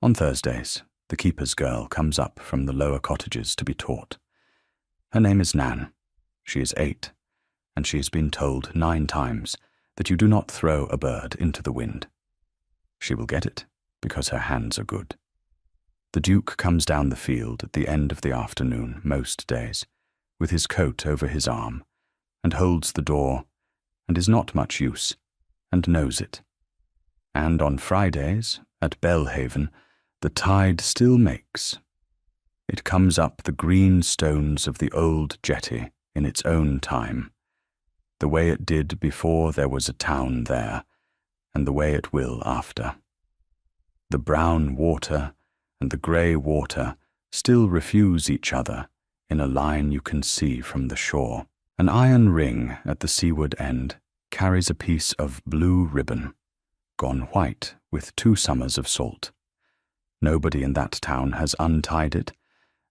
On Thursdays, the keeper's girl comes up from the lower cottages to be taught. Her name is Nan. She is 8, and she has been told 9 times that you do not throw a bird into the wind. She will get it, because her hands are good. The Duke comes down the field at the end of the afternoon most days, with his coat over his arm, and holds the door, and is not much use, and knows it. And on Fridays, at Belhaven, the tide still makes. It comes up the green stones of the old jetty in its own time, the way it did before there was a town there, and the way it will after. The brown water and the grey water still refuse each other in a line you can see from the shore. An iron ring at the seaward end carries a piece of blue ribbon, gone white with 2 summers of salt. Nobody in that town has untied it,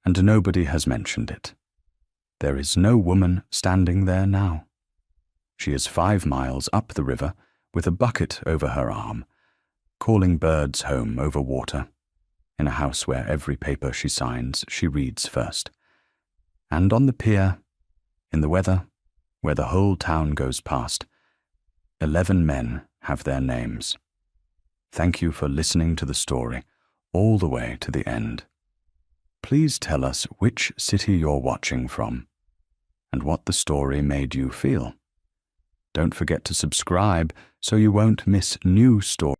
and nobody has mentioned it. There is no woman standing there now. She is 5 miles up the river with a bucket over her arm, calling birds home over water, in a house where every paper she signs she reads first. And on the pier, in the weather, where the whole town goes past, 11 men have their names. Thank you for listening to the story all the way to the end. Please tell us which city you're watching from, and what the story made you feel. Don't forget to subscribe so you won't miss new stories.